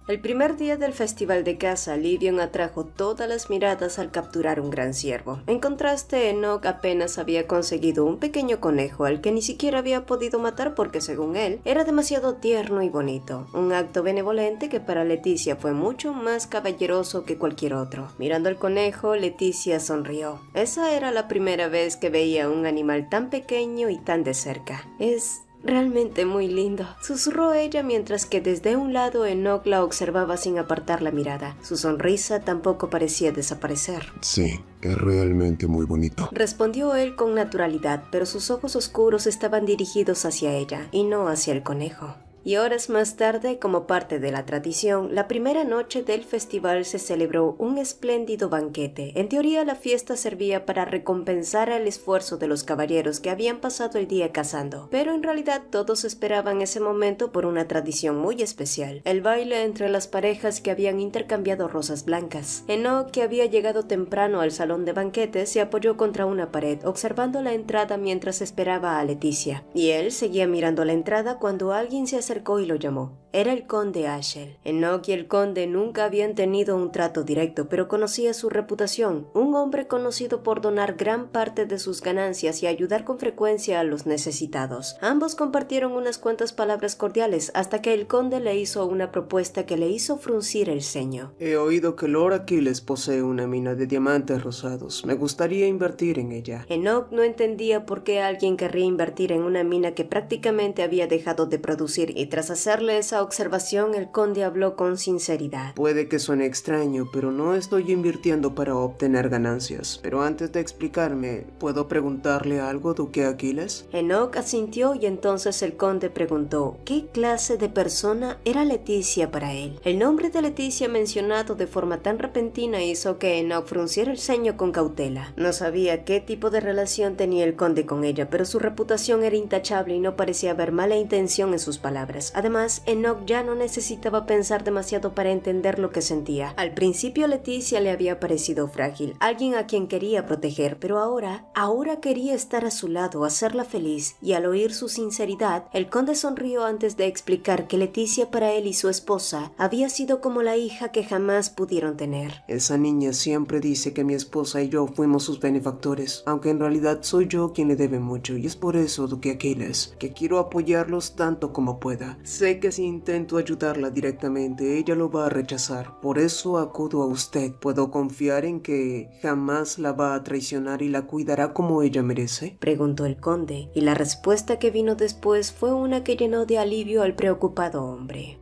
El primer día del festival de caza, Livion atrajo todas las miradas al capturar un gran ciervo. En contraste, Enoch apenas había conseguido un pequeño conejo al que ni siquiera había podido matar porque, según él, era demasiado tierno y bonito. Un acto benevolente que para Leticia fue mucho más caballeroso que cualquier otro. Mirando al conejo, Leticia sonrió. Esa era la primera vez que veía un animal tan pequeño y tan de cerca. Es realmente muy lindo, susurró ella mientras que desde un lado Enoch la observaba sin apartar la mirada. Su sonrisa tampoco parecía desaparecer. Sí, es realmente muy bonito, respondió él con naturalidad, pero sus ojos oscuros estaban dirigidos hacia ella y no hacia el conejo. Y horas más tarde, como parte de la tradición, la primera noche del festival se celebró un espléndido banquete. En teoría, la fiesta servía para recompensar el esfuerzo de los caballeros que habían pasado el día cazando, pero en realidad todos esperaban ese momento por una tradición muy especial: el baile entre las parejas que habían intercambiado rosas blancas. Enoch, que había llegado temprano al salón de banquetes, se apoyó contra una pared, observando la entrada mientras esperaba a Leticia, y él seguía mirando la entrada cuando alguien se acercó y lo llamó. Era el conde Ashel. Enoch y el conde nunca habían tenido un trato directo, pero conocía su reputación, un hombre conocido por donar gran parte de sus ganancias y ayudar con frecuencia a los necesitados. Ambos compartieron unas cuantas palabras cordiales hasta que el conde le hizo una propuesta que le hizo fruncir el ceño. He oído que Lord Aquiles posee una mina de diamantes rosados. Me gustaría invertir en ella. Enoch no entendía por qué alguien querría invertir en una mina que prácticamente había dejado de producir, y tras hacerle esa observación, el conde habló con sinceridad. Puede que suene extraño, pero no estoy invirtiendo para obtener ganancias. Pero antes de explicarme, ¿puedo preguntarle algo, duque Aquiles? Enoch asintió y entonces el conde preguntó qué clase de persona era Leticia para él. El nombre de Leticia mencionado de forma tan repentina hizo que Enoch frunciera el ceño con cautela. No sabía qué tipo de relación tenía el conde con ella, pero su reputación era intachable y no parecía haber mala intención en sus palabras. Además, Enoch ya no necesitaba pensar demasiado para entender lo que sentía. Al principio Leticia le había parecido frágil, alguien a quien quería proteger, pero ahora quería estar a su lado, hacerla feliz, y al oír su sinceridad, el conde sonrió antes de explicar que Leticia para él y su esposa había sido como la hija que jamás pudieron tener. Esa niña siempre dice que mi esposa y yo fuimos sus benefactores, aunque en realidad soy yo quien le debe mucho, y es por eso, duque Aquiles, que quiero apoyarlos tanto como pueda. Sé que si intento ayudarla directamente, ella lo va a rechazar. Por eso acudo a usted. ¿Puedo confiar en que jamás la va a traicionar y la cuidará como ella merece?, preguntó el conde, y la respuesta que vino después fue una que llenó de alivio al preocupado hombre.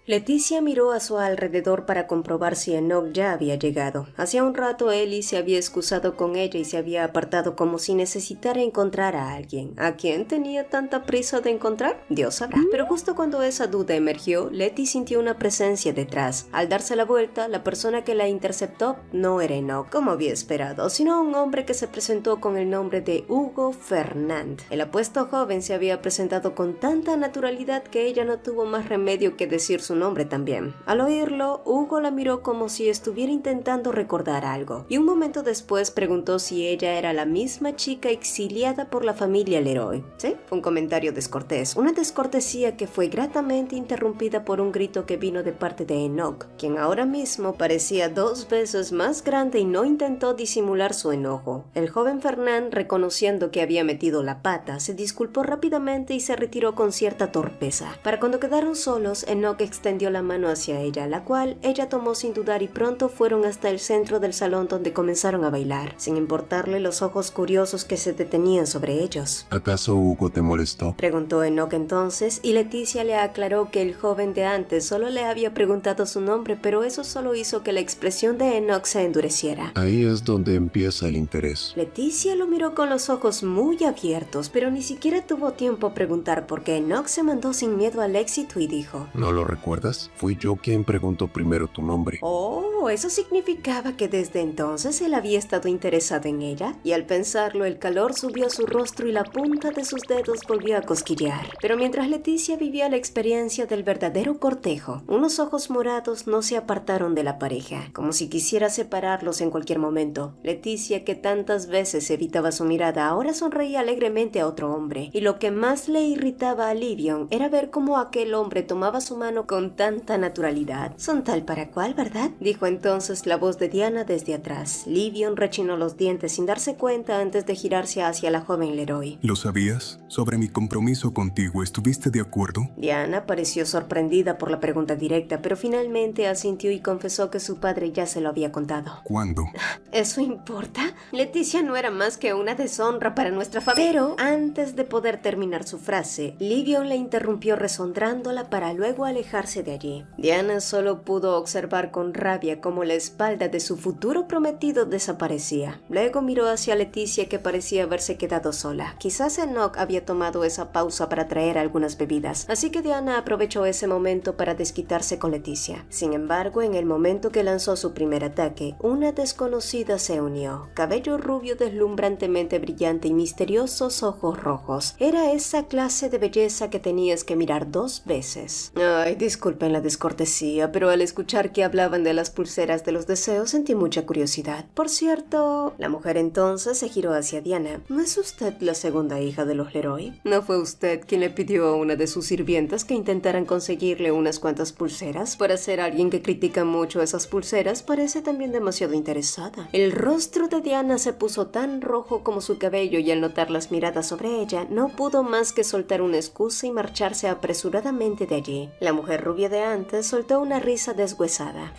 Leticia miró a su alrededor para comprobar si Enoch ya había llegado. Hacía un rato Ellie se había excusado con ella y se había apartado como si necesitara encontrar a alguien. ¿A quién tenía tanta prisa de encontrar? Dios sabrá. Pero justo cuando esa duda emergió, Letty sintió una presencia detrás. Al darse la vuelta, la persona que la interceptó no era Enoch, como había esperado, sino un hombre que se presentó con el nombre de Hugo Fernand. El apuesto joven se había presentado con tanta naturalidad que ella no tuvo más remedio que decir su nombre también. Al oírlo, Hugo la miró como si estuviera intentando recordar algo, y un momento después preguntó si ella era la misma chica exiliada por la familia Leroy. Sí, fue un comentario descortés, una descortesía que fue gratamente interrumpida por un grito que vino de parte de Enoch, quien ahora mismo parecía 2 veces más grande y no intentó disimular su enojo. El joven Fernand, reconociendo que había metido la pata, se disculpó rápidamente y se retiró con cierta torpeza. Para cuando quedaron solos, Enoch extendió la mano hacia ella, la cual ella tomó sin dudar, y pronto fueron hasta el centro del salón donde comenzaron a bailar, sin importarle los ojos curiosos que se detenían sobre ellos. ¿Acaso Hugo te molestó?, preguntó Enoch entonces, y Leticia le aclaró que el joven de antes solo le había preguntado su nombre, pero eso solo hizo que la expresión de Enoch se endureciera. Ahí es donde empieza el interés. Leticia lo miró con los ojos muy abiertos, pero ni siquiera tuvo tiempo a preguntar porque Enoch se mandó sin miedo al éxito y dijo: No lo recuerdo. recuerdas? Fui yo quien preguntó primero tu nombre. Oh, eso significaba que desde entonces él había estado interesado en ella, y al pensarlo el calor subió a su rostro y la punta de sus dedos volvió a cosquillear. Pero mientras Leticia vivía la experiencia del verdadero cortejo, unos ojos morados no se apartaron de la pareja, como si quisiera separarlos en cualquier momento. Leticia, que tantas veces evitaba su mirada, ahora sonreía alegremente a otro hombre, y lo que más le irritaba a Livion era ver cómo aquel hombre tomaba su mano con tanta naturalidad. Son tal para cual, ¿verdad?, dijo entonces la voz de Diana desde atrás. Livion rechinó los dientes sin darse cuenta antes de girarse hacia la joven Leroy. ¿Lo sabías? Sobre mi compromiso contigo, ¿estuviste de acuerdo? Diana pareció sorprendida por la pregunta directa, pero finalmente asintió y confesó que su padre ya se lo había contado. ¿Cuándo? ¿Eso importa? Leticia no era más que una deshonra para nuestra familia. Pero antes de poder terminar su frase, Livion la interrumpió resondrándola para luego alejarse de allí. Diana solo pudo observar con rabia cómo la espalda de su futuro prometido desaparecía. Luego miró hacia Leticia, que parecía haberse quedado sola. Quizás Enoch había tomado esa pausa para traer algunas bebidas, así que Diana aprovechó ese momento para desquitarse con Leticia. Sin embargo, en el momento que lanzó su primer ataque, una desconocida se unió. Cabello rubio deslumbrantemente brillante y misteriosos ojos rojos. Era esa clase de belleza que tenías que mirar 2 veces. Ay, disculpen la descortesía, pero al escuchar que hablaban de las pulseras de los deseos sentí mucha curiosidad. Por cierto, la mujer entonces se giró hacia Diana. ¿No es usted la segunda hija de los Leroy? ¿No fue usted quien le pidió a una de sus sirvientas que intentaran conseguirle unas cuantas pulseras? Para ser alguien que critica mucho esas pulseras, parece también demasiado interesada. El rostro de Diana se puso tan rojo como su cabello, y al notar las miradas sobre ella, no pudo más que soltar una excusa y marcharse apresuradamente de allí. La mujer rubia de antes soltó una risa deshuesada.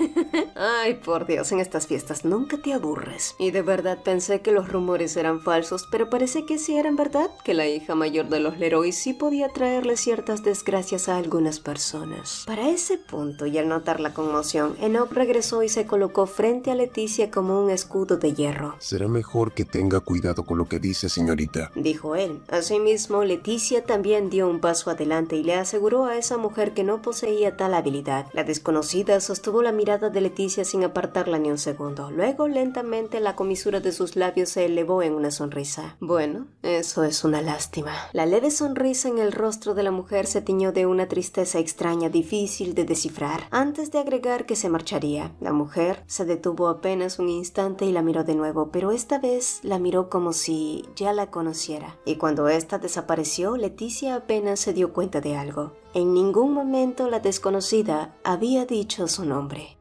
Ay, por Dios, en estas fiestas nunca te aburres. Y de verdad pensé que los rumores eran falsos, pero parece que sí eran verdad, que la hija mayor de los Leroy sí podía traerle ciertas desgracias a algunas personas. Para ese punto, y al notar la conmoción, Enoch regresó y se colocó frente a Leticia como un escudo de hierro. Será mejor que tenga cuidado con lo que dice, señorita, dijo él. Asimismo, Leticia también dio un paso adelante y le aseguró a esa mujer que no poseía tal habilidad. La desconocida sostuvo la mirada de Leticia sin apartarla ni un segundo. Luego, lentamente, la comisura de sus labios se elevó en una sonrisa. Bueno, eso es una lástima. La leve sonrisa en el rostro de la mujer se tiñó de una tristeza extraña difícil de descifrar. Antes de agregar que se marcharía, la mujer se detuvo apenas un instante y la miró de nuevo, pero esta vez la miró como si ya la conociera. Y cuando ésta desapareció, Leticia apenas se dio cuenta de algo. En ningún momento la desconocida había dicho su nombre.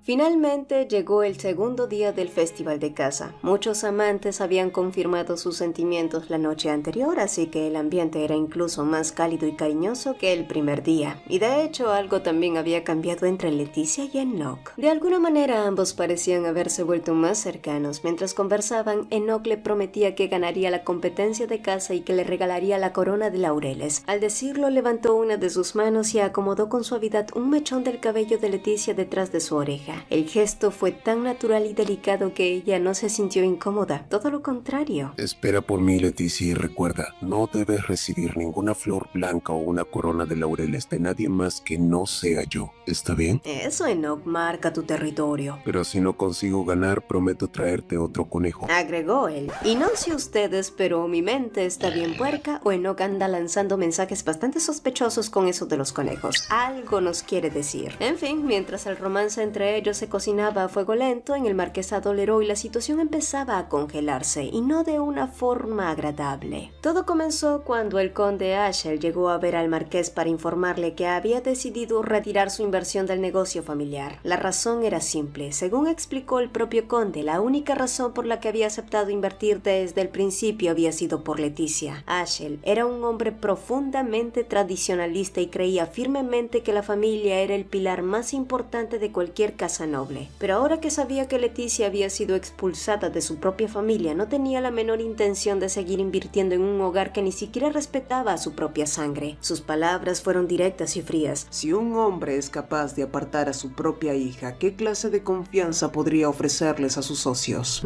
Finalmente llegó el segundo día del festival de caza. Muchos amantes habían confirmado sus sentimientos la noche anterior, así que el ambiente era incluso más cálido y cariñoso que el primer día. Y de hecho algo también había cambiado entre Leticia y Enoch. De alguna manera ambos parecían haberse vuelto más cercanos. Mientras conversaban, Enoch le prometía que ganaría la competencia de caza y que le regalaría la corona de laureles. Al decirlo, levantó una de sus manos y acomodó con suavidad un mechón del cabello de Leticia detrás de su oreja. El gesto fue tan natural y delicado que ella no se sintió incómoda, todo lo contrario. Espera por mí, Leticia, y recuerda, no debes recibir ninguna flor blanca o una corona de laureles de nadie más que no sea yo. ¿Está bien? Eso, Enoch, marca tu territorio. Pero si no consigo ganar, prometo traerte otro conejo, agregó él. Y no sé ustedes, pero mi mente está bien puerca o Enoch anda lanzando mensajes bastante sospechosos con eso de los conejos. Algo nos quiere decir. En fin, mientras el romance entre ellos se cocinaba a fuego lento en el marquesado Leroy, la situación empezaba a congelarse, y no de una forma agradable. Todo comenzó cuando el conde Ashel llegó a ver al marqués para informarle que había decidido retirar su inversión del negocio familiar. La razón era simple. Según explicó el propio conde, la única razón por la que había aceptado invertir desde el principio había sido por Leticia. Ashel era un hombre profundamente tradicionalista y creía firmemente que la familia era el pilar más importante de cualquier casa noble. Pero ahora que sabía que Leticia había sido expulsada de su propia familia, no tenía la menor intención de seguir invirtiendo en un hogar que ni siquiera respetaba a su propia sangre. Sus palabras fueron directas y frías. Si un hombre es capaz de apartar a su propia hija, ¿qué clase de confianza podría ofrecerles a sus socios?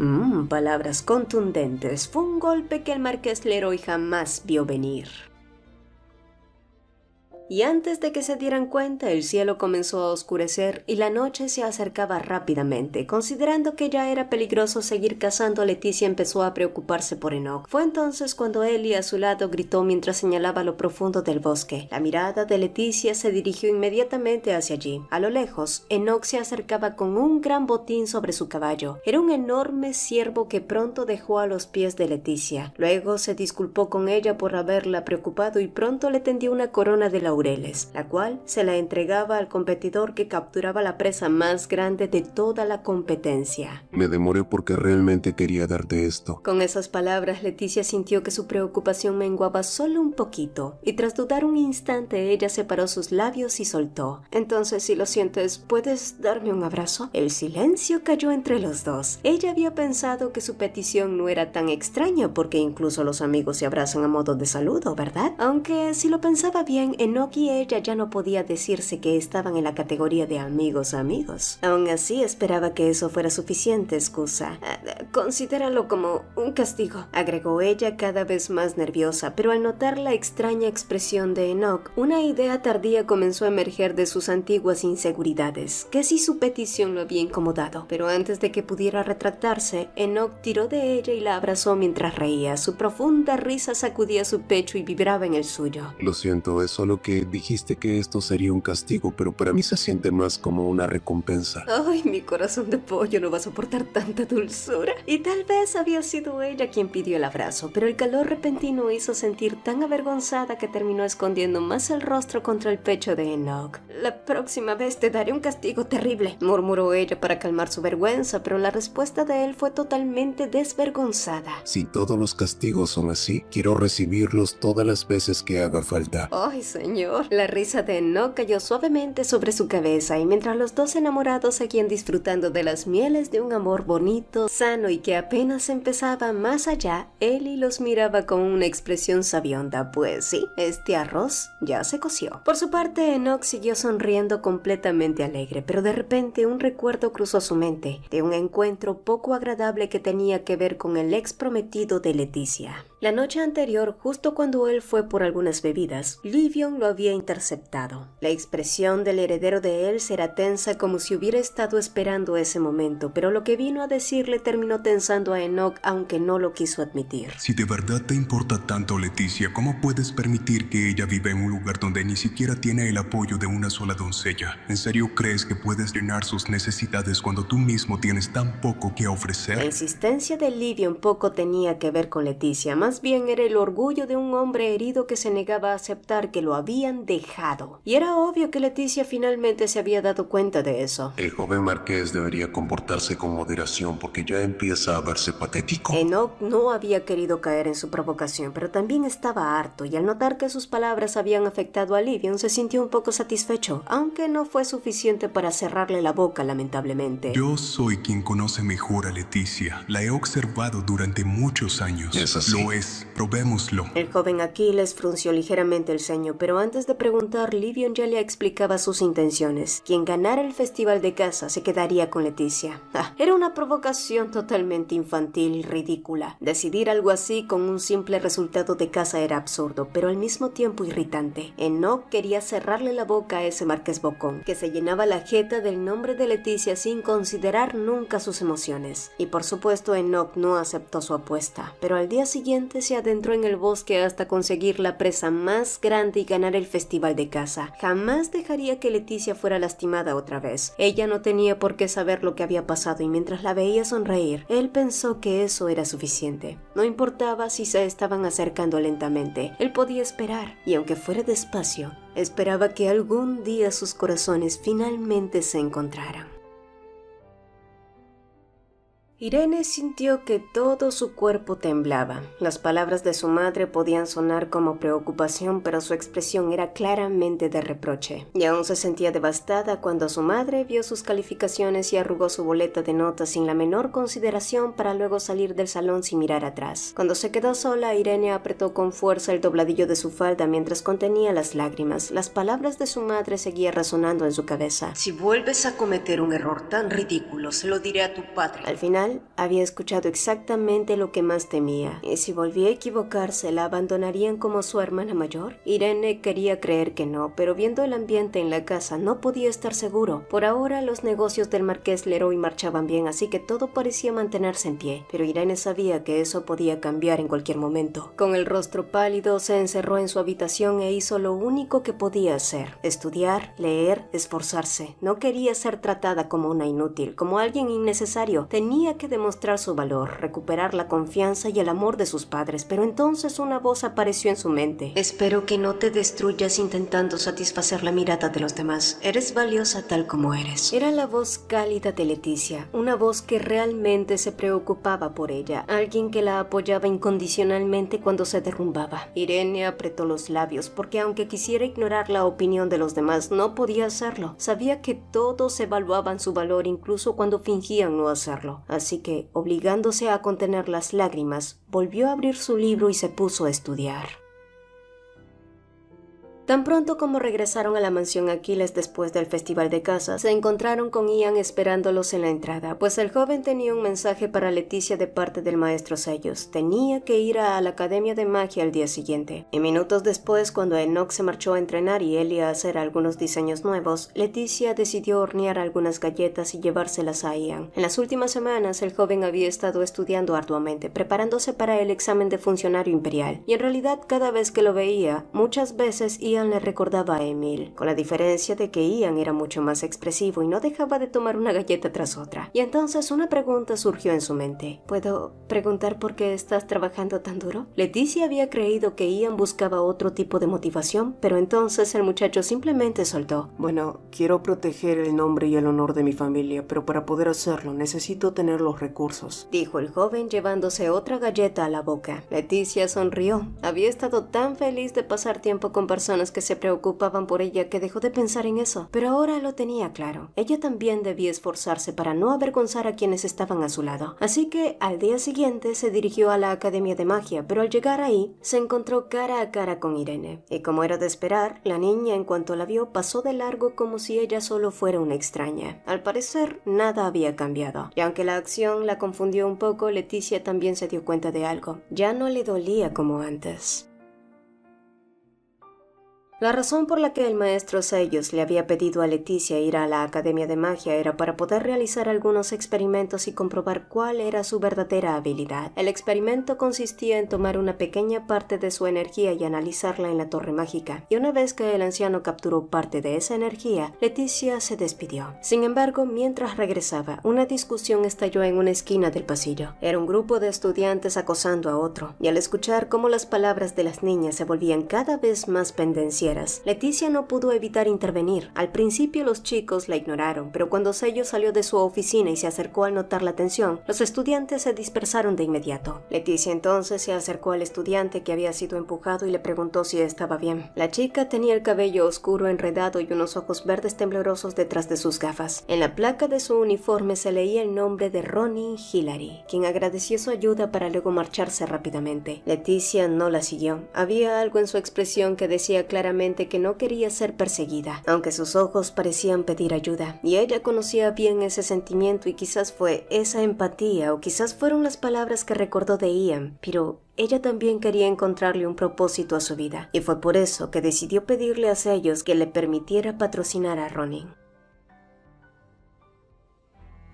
Palabras contundentes. Fue un golpe que el marqués Leroy jamás vio venir. Y antes de que se dieran cuenta, el cielo comenzó a oscurecer y la noche se acercaba rápidamente. Considerando que ya era peligroso seguir cazando, Leticia empezó a preocuparse por Enoch. Fue entonces cuando Ellie a su lado gritó mientras señalaba lo profundo del bosque. La mirada de Leticia se dirigió inmediatamente hacia allí. A lo lejos, Enoch se acercaba con un gran botín sobre su caballo. Era un enorme ciervo que pronto dejó a los pies de Leticia. Luego se disculpó con ella por haberla preocupado y pronto le tendió una corona de laureles, la cual se la entregaba al competidor que capturaba la presa más grande de toda la competencia. Me demoré porque realmente quería darte esto. Con esas palabras, Leticia sintió que su preocupación menguaba solo un poquito, y tras dudar un instante, ella separó sus labios y soltó. Entonces, si lo sientes, ¿puedes darme un abrazo? El silencio cayó entre los dos. Ella había pensado que su petición no era tan extraña porque incluso los amigos se abrazan a modo de saludo, ¿verdad? Aunque si lo pensaba bien, Enoch y ella ya no podía decirse que estaban en la categoría de amigos. Aún así, esperaba que eso fuera suficiente excusa. Considéralo como un castigo, agregó ella cada vez más nerviosa, pero al notar la extraña expresión de Enoch, una idea tardía comenzó a emerger de sus antiguas inseguridades, que si su petición lo había incomodado. Pero antes de que pudiera retractarse, Enoch tiró de ella y la abrazó mientras reía. Su profunda risa sacudía su pecho y vibraba en el suyo. Lo siento, es solo que dijiste que esto sería un castigo, pero para mí se siente más como una recompensa. Ay, mi corazón de pollo no va a soportar tanta dulzura. Y tal vez había sido ella quien pidió el abrazo, pero el calor repentino hizo sentir tan avergonzada que terminó escondiendo más el rostro contra el pecho de Enoch. La próxima vez te daré un castigo terrible, murmuró ella para calmar su vergüenza, pero la respuesta de él fue totalmente desvergonzada. Si todos los castigos son así, quiero recibirlos todas las veces que haga falta. ¡Ay, señor! La risa de Enoch cayó suavemente sobre su cabeza y mientras los dos enamorados seguían disfrutando de las mieles de un amor bonito, sano y que apenas empezaba más allá, Ellie los miraba con una expresión sabionda, pues sí, este arroz ya se coció. Por su parte, Enoch siguió sonriendo completamente alegre, pero de repente un recuerdo cruzó su mente de un encuentro poco agradable que tenía que ver con el ex prometido de Leticia. La noche anterior, justo cuando él fue por algunas bebidas, Livion lo había interceptado. La expresión del heredero de él era tensa como si hubiera estado esperando ese momento, pero lo que vino a decirle terminó tensando a Enoch aunque no lo quiso admitir. Si de verdad te importa tanto Leticia, ¿cómo puedes permitir que ella viva en un lugar donde ni siquiera tiene el apoyo de una sola doncella? ¿En serio crees que puedes llenar sus necesidades cuando tú mismo tienes tan poco que ofrecer? La insistencia de Livion poco tenía que ver con Leticia, más bien era el orgullo de un hombre herido que se negaba a aceptar que lo habían dejado. Y era obvio que Leticia finalmente se había dado cuenta de eso. El joven marqués debería comportarse con moderación porque ya empieza a verse patético. Enoch no había querido caer en su provocación, pero también estaba harto, y al notar que sus palabras habían afectado a Livion, se sintió un poco satisfecho, aunque no fue suficiente para cerrarle la boca, lamentablemente. Yo soy quien conoce mejor a Leticia. La he observado durante muchos años. ¿Es así? Lo es. Probémoslo. El joven Aquiles frunció ligeramente el ceño, pero antes de preguntar, Livion ya le explicaba sus intenciones. Quien ganara el festival de caza se quedaría con Leticia. Era una provocación totalmente infantil y ridícula. Decidir algo así con un simple resultado de caza era absurdo, pero al mismo tiempo irritante. Enoch quería cerrarle la boca a ese marqués bocón, que se llenaba la jeta del nombre de Leticia sin considerar nunca sus emociones. Y por supuesto Enoch no aceptó su apuesta, pero al día siguiente se adentró en el bosque hasta conseguir la presa más grande y ganar el festival de caza. Jamás dejaría que Leticia fuera lastimada otra vez. Ella no tenía por qué saber lo que había pasado y mientras la veía sonreír, él pensó que eso era suficiente. No importaba si se estaban acercando lentamente, él podía esperar, y aunque fuera despacio, esperaba que algún día sus corazones finalmente se encontraran. Irene sintió que todo su cuerpo temblaba. Las palabras de su madre podían sonar como preocupación, pero su expresión era claramente de reproche. Y aún se sentía devastada cuando su madre vio sus calificaciones y arrugó su boleta de notas sin la menor consideración para luego salir del salón sin mirar atrás. Cuando se quedó sola, Irene apretó con fuerza el dobladillo de su falda mientras contenía las lágrimas. Las palabras de su madre seguían resonando en su cabeza. Si vuelves a cometer un error tan ridículo, se lo diré a tu padre. Al final, final, había escuchado exactamente lo que más temía. ¿Y si volvía a equivocarse, la abandonarían como su hermana mayor? Irene quería creer que no, pero viendo el ambiente en la casa no podía estar seguro. Por ahora los negocios del marqués Leroy marchaban bien, así que todo parecía mantenerse en pie, pero Irene sabía que eso podía cambiar en cualquier momento. Con el rostro pálido se encerró en su habitación e hizo lo único que podía hacer: estudiar, leer, esforzarse. No quería ser tratada como una inútil, como alguien innecesario. Tenía que demostrar su valor, recuperar la confianza y el amor de sus padres, pero entonces una voz apareció en su mente. Espero que no te destruyas intentando satisfacer la mirada de los demás. Eres valiosa tal como eres. Era la voz cálida de Leticia, una voz que realmente se preocupaba por ella, alguien que la apoyaba incondicionalmente cuando se derrumbaba. Irene apretó los labios porque aunque quisiera ignorar la opinión de los demás, no podía hacerlo. Sabía que todos evaluaban su valor incluso cuando fingían no hacerlo. Así que, obligándose a contener las lágrimas, volvió a abrir su libro y se puso a estudiar. Tan pronto como regresaron a la mansión Aquiles después del festival de caza, se encontraron con Ian esperándolos en la entrada, pues el joven tenía un mensaje para Leticia de parte del maestro Sellos. Tenía que ir a la Academia de Magia al día siguiente. Y minutos después, cuando Enoch se marchó a entrenar y Ellie a hacer algunos diseños nuevos, Leticia decidió hornear algunas galletas y llevárselas a Ian. En las últimas semanas, el joven había estado estudiando arduamente, preparándose para el examen de funcionario imperial, y en realidad cada vez que lo veía, muchas veces Ian le recordaba a Emil, con la diferencia de que Ian era mucho más expresivo y no dejaba de tomar una galleta tras otra. Y entonces una pregunta surgió en su mente. ¿Puedo preguntar por qué estás trabajando tan duro? Leticia había creído que Ian buscaba otro tipo de motivación, pero entonces el muchacho simplemente soltó. Bueno, quiero proteger el nombre y el honor de mi familia, pero para poder hacerlo necesito tener los recursos, dijo el joven llevándose otra galleta a la boca. Leticia sonrió. Había estado tan feliz de pasar tiempo con personas que se preocupaban por ella que dejó de pensar en eso, pero ahora lo tenía claro. Ella también debía esforzarse para no avergonzar a quienes estaban a su lado. Así que al día siguiente se dirigió a la Academia de Magia, pero al llegar ahí se encontró cara a cara con Irene. Y como era de esperar, la niña en cuanto la vio pasó de largo como si ella solo fuera una extraña. Al parecer nada había cambiado, y aunque la acción la confundió un poco, Leticia también se dio cuenta de algo. Ya no le dolía como antes. La razón por la que el maestro Sellos le había pedido a Leticia ir a la Academia de Magia era para poder realizar algunos experimentos y comprobar cuál era su verdadera habilidad. El experimento consistía en tomar una pequeña parte de su energía y analizarla en la torre mágica, y una vez que el anciano capturó parte de esa energía, Leticia se despidió. Sin embargo, mientras regresaba, una discusión estalló en una esquina del pasillo. Era un grupo de estudiantes acosando a otro, y al escuchar cómo las palabras de las niñas se volvían cada vez más pendencieras, Leticia no pudo evitar intervenir. Al principio los chicos la ignoraron, pero cuando Sellos salió de su oficina y se acercó al notar la tensión, los estudiantes se dispersaron de inmediato. Leticia entonces se acercó al estudiante que había sido empujado y le preguntó si estaba bien. La chica tenía el cabello oscuro enredado y unos ojos verdes temblorosos detrás de sus gafas. En la placa de su uniforme se leía el nombre de Ronin Hillary, quien agradeció su ayuda para luego marcharse rápidamente. Leticia no la siguió. Había algo en su expresión que decía claramente que no quería ser perseguida, aunque sus ojos parecían pedir ayuda, y ella conocía bien ese sentimiento y quizás fue esa empatía o quizás fueron las palabras que recordó de Ian, pero ella también quería encontrarle un propósito a su vida, y fue por eso que decidió pedirle a Sellos que le permitiera patrocinar a Ronin.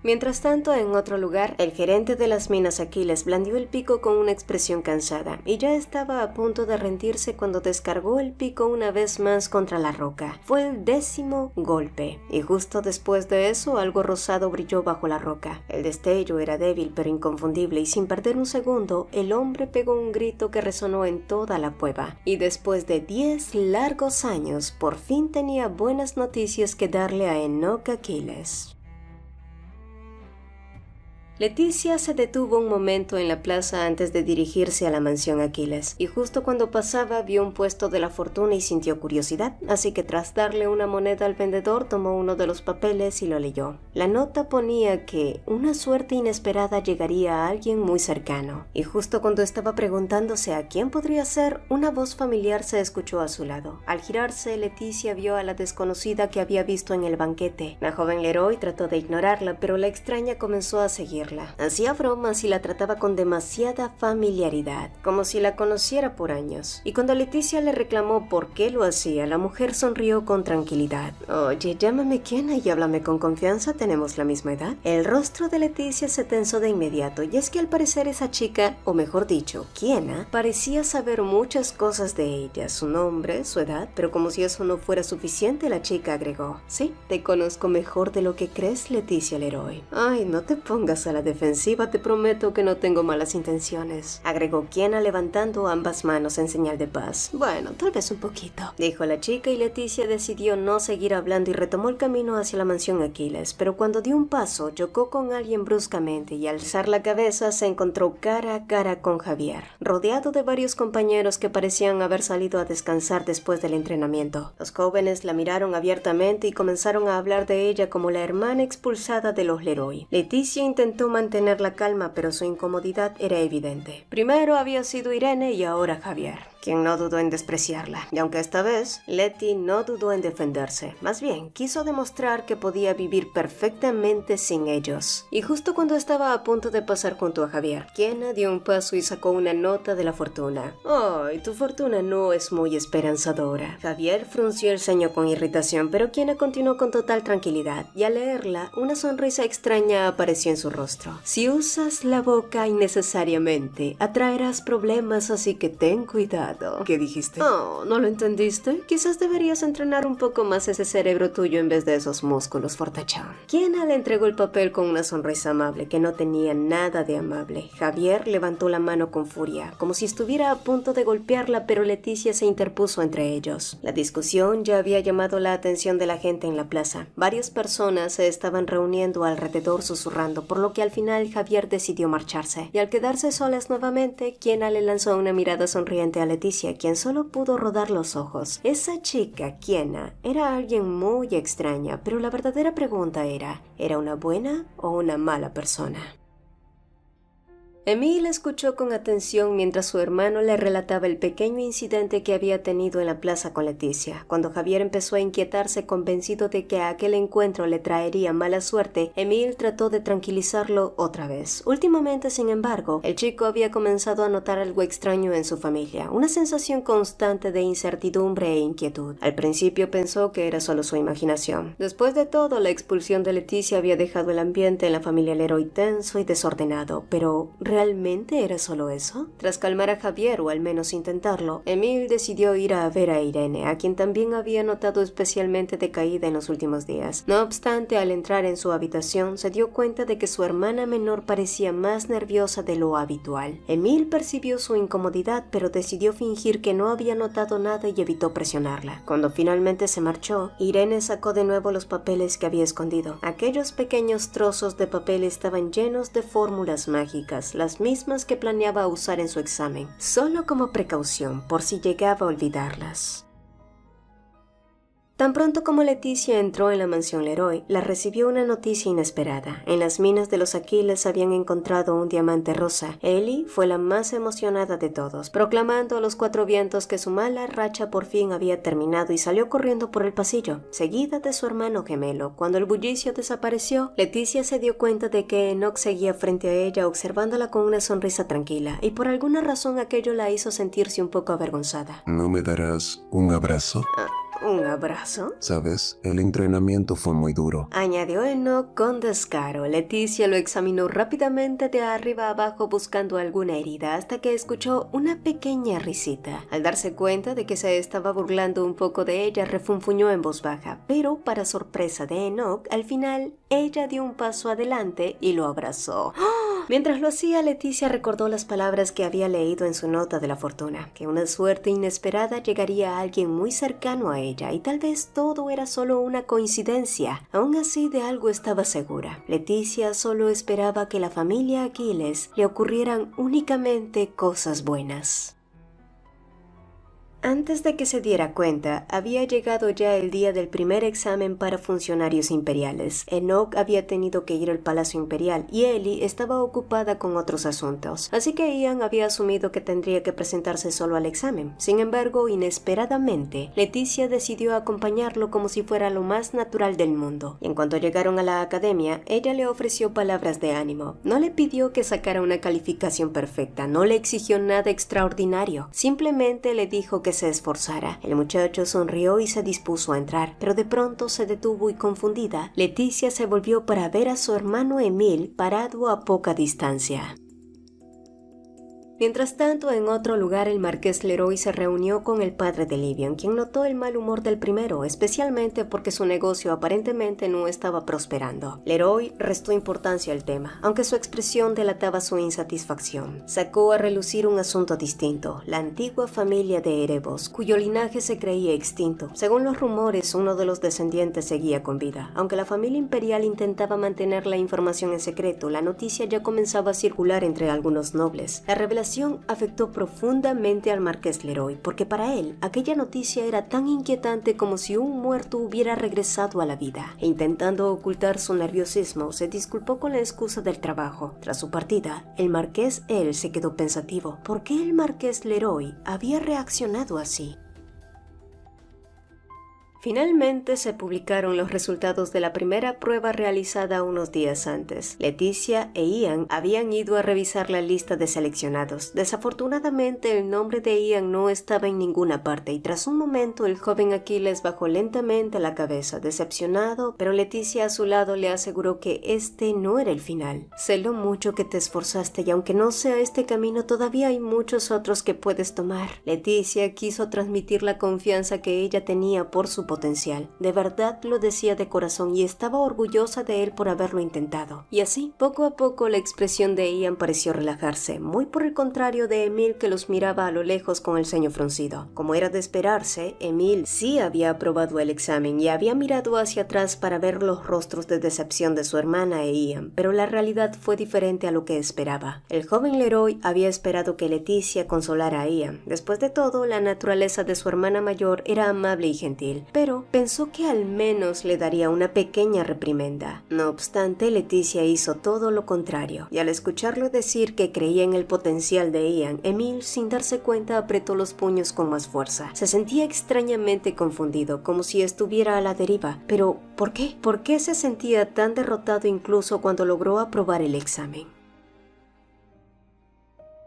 Mientras tanto, en otro lugar, el gerente de las minas Aquiles blandió el pico con una expresión cansada, y ya estaba a punto de rendirse cuando descargó el pico una vez más contra la roca. Fue el 10º golpe, y justo después de eso algo rosado brilló bajo la roca. El destello era débil pero inconfundible, y sin perder un segundo, el hombre pegó un grito que resonó en toda la cueva. Y después de 10 largos años, por fin tenía buenas noticias que darle a Enoch Aquiles. Leticia se detuvo un momento en la plaza antes de dirigirse a la mansión Aquiles, y justo cuando pasaba vio un puesto de la fortuna y sintió curiosidad, así que tras darle una moneda al vendedor tomó uno de los papeles y lo leyó. La nota ponía que una suerte inesperada llegaría a alguien muy cercano, y justo cuando estaba preguntándose a quién podría ser, una voz familiar se escuchó a su lado. Al girarse, Leticia vio a la desconocida que había visto en el banquete. La joven Leroy trató de ignorarla, pero la extraña comenzó a seguir. reírla. Hacía bromas y la trataba con demasiada familiaridad, como si la conociera por años. Y cuando Leticia le reclamó por qué lo hacía, la mujer sonrió con tranquilidad. Oye, llámame Kiena y háblame con confianza, tenemos la misma edad. El rostro de Leticia se tensó de inmediato, y es que al parecer esa chica, o mejor dicho, Kiena, parecía saber muchas cosas de ella, su nombre, su edad, pero como si eso no fuera suficiente, la chica agregó: sí, te conozco mejor de lo que crees, Leticia Leroy. Ay, no te pongas a la defensiva, te prometo que no tengo malas intenciones, agregó Kiena levantando ambas manos en señal de paz. Bueno, tal vez un poquito, dijo la chica, y Leticia decidió no seguir hablando y retomó el camino hacia la mansión Aquiles, pero cuando dio un paso, chocó con alguien bruscamente y al alzar la cabeza se encontró cara a cara con Javier, rodeado de varios compañeros que parecían haber salido a descansar después del entrenamiento. Los jóvenes la miraron abiertamente y comenzaron a hablar de ella como la hermana expulsada de los Leroy. Leticia intentó mantener la calma, pero su incomodidad era evidente. Primero había sido Irene y ahora Javier, quien no dudó en despreciarla, y aunque esta vez Leti no dudó en defenderse, más bien quiso demostrar que podía vivir perfectamente sin ellos. Y justo cuando estaba a punto de pasar junto a Javier, Kiena dio un paso y sacó una nota de la fortuna. ¡Ay, tu fortuna no es muy esperanzadora! Javier frunció el ceño con irritación, pero Kiena continuó con total tranquilidad, y al leerla, una sonrisa extraña apareció en su rostro. Si usas la boca innecesariamente, atraerás problemas, así que ten cuidado. ¿Qué dijiste? Oh, ¿no lo entendiste? Quizás deberías entrenar un poco más ese cerebro tuyo en vez de esos músculos, fortachón. Kiena le entregó el papel con una sonrisa amable que no tenía nada de amable. Javier levantó la mano con furia, como si estuviera a punto de golpearla, pero Leticia se interpuso entre ellos. La discusión ya había llamado la atención de la gente en la plaza. Varias personas se estaban reuniendo alrededor susurrando, por lo que al final Javier decidió marcharse. Y al quedarse solas nuevamente, Kiena le lanzó una mirada sonriente a Leticia, quien solo pudo rodar los ojos. Esa chica, Kiena, era alguien muy extraña, pero la verdadera pregunta ¿era una buena o una mala persona? Emil escuchó con atención mientras su hermano le relataba el pequeño incidente que había tenido en la plaza con Leticia. Cuando Javier empezó a inquietarse, convencido de que aquel encuentro le traería mala suerte, Emil trató de tranquilizarlo otra vez. Últimamente, sin embargo, el chico había comenzado a notar algo extraño en su familia, una sensación constante de incertidumbre e inquietud. Al principio pensó que era solo su imaginación. Después de todo, la expulsión de Leticia había dejado el ambiente en la familia Leroy tenso y desordenado, pero ¿realmente era solo eso? Tras calmar a Javier, o al menos intentarlo, Emil decidió ir a ver a Irene, a quien también había notado especialmente decaída en los últimos días. No obstante, al entrar en su habitación, se dio cuenta de que su hermana menor parecía más nerviosa de lo habitual. Emil percibió su incomodidad, pero decidió fingir que no había notado nada y evitó presionarla. Cuando finalmente se marchó, Irene sacó de nuevo los papeles que había escondido. Aquellos pequeños trozos de papel estaban llenos de fórmulas mágicas, las mismas que planeaba usar en su examen, solo como precaución por si llegaba a olvidarlas. Tan pronto como Leticia entró en la mansión Leroy, la recibió una noticia inesperada. En las minas de los Aquiles habían encontrado un diamante rosa. Ellie fue la más emocionada de todos, proclamando a los cuatro vientos que su mala racha por fin había terminado, y salió corriendo por el pasillo, seguida de su hermano gemelo. Cuando el bullicio desapareció, Leticia se dio cuenta de que Enoch seguía frente a ella, observándola con una sonrisa tranquila, y por alguna razón aquello la hizo sentirse un poco avergonzada. ¿No me darás un abrazo? ¿Un abrazo? Sabes, el entrenamiento fue muy duro, añadió Enoch con descaro. Leticia lo examinó rápidamente de arriba a abajo buscando alguna herida, hasta que escuchó una pequeña risita. Al darse cuenta de que se estaba burlando un poco de ella, refunfuñó en voz baja, pero para sorpresa de Enoch, al final ella dio un paso adelante y lo abrazó. ¡Oh! Mientras lo hacía, Leticia recordó las palabras que había leído en su nota de la fortuna, que una suerte inesperada llegaría a alguien muy cercano a ella, y tal vez todo era solo una coincidencia. Aún así, de algo estaba segura. Leticia solo esperaba que la familia Aquiles le ocurrieran únicamente cosas buenas. Antes de que se diera cuenta, había llegado ya el día del primer examen para funcionarios imperiales. Enoch había tenido que ir al Palacio Imperial y Ellie estaba ocupada con otros asuntos, así que Ian había asumido que tendría que presentarse solo al examen. Sin embargo, inesperadamente, Leticia decidió acompañarlo como si fuera lo más natural del mundo. En cuanto llegaron a la academia, ella le ofreció palabras de ánimo. No le pidió que sacara una calificación perfecta, no le exigió nada extraordinario, simplemente le dijo que se esforzara. El muchacho sonrió y se dispuso a entrar, pero de pronto se detuvo y confundida, Leticia se volvió para ver a su hermano Emil parado a poca distancia. Mientras tanto, en otro lugar, el marqués Leroy se reunió con el padre de Livian, quien notó el mal humor del primero, especialmente porque su negocio aparentemente no estaba prosperando. Leroy restó importancia al tema, aunque su expresión delataba su insatisfacción. Sacó a relucir un asunto distinto, la antigua familia de Erebos, cuyo linaje se creía extinto. Según los rumores, uno de los descendientes seguía con vida. Aunque la familia imperial intentaba mantener la información en secreto, la noticia ya comenzaba a circular entre algunos nobles. La revelación afectó profundamente al marqués Leroy, porque para él aquella noticia era tan inquietante como si un muerto hubiera regresado a la vida. E intentando ocultar su nerviosismo, se disculpó con la excusa del trabajo. Tras su partida, el marqués se quedó pensativo. ¿Por qué el marqués Leroy había reaccionado así? Finalmente se publicaron los resultados de la primera prueba realizada unos días antes. Leticia e Ian habían ido a revisar la lista de seleccionados. Desafortunadamente, el nombre de Ian no estaba en ninguna parte y tras un momento el joven Aquiles bajó lentamente la cabeza, decepcionado, pero Leticia a su lado le aseguró que este no era el final. Sé lo mucho que te esforzaste y aunque no sea este camino, todavía hay muchos otros que puedes tomar. Leticia quiso transmitir la confianza que ella tenía por su potencial. De verdad lo decía de corazón y estaba orgullosa de él por haberlo intentado. Y así, poco a poco, la expresión de Ian pareció relajarse, muy por el contrario de Emil, que los miraba a lo lejos con el ceño fruncido. Como era de esperarse, Emil sí había aprobado el examen y había mirado hacia atrás para ver los rostros de decepción de su hermana e Ian, pero la realidad fue diferente a lo que esperaba. El joven Leroy había esperado que Leticia consolara a Ian. Después de todo, la naturaleza de su hermana mayor era amable y gentil, pero pensó que al menos le daría una pequeña reprimenda. No obstante, Leticia hizo todo lo contrario, y al escucharlo decir que creía en el potencial de Ian, Emil, sin darse cuenta, apretó los puños con más fuerza. Se sentía extrañamente confundido, como si estuviera a la deriva. Pero, ¿por qué? ¿Por qué se sentía tan derrotado incluso cuando logró aprobar el examen?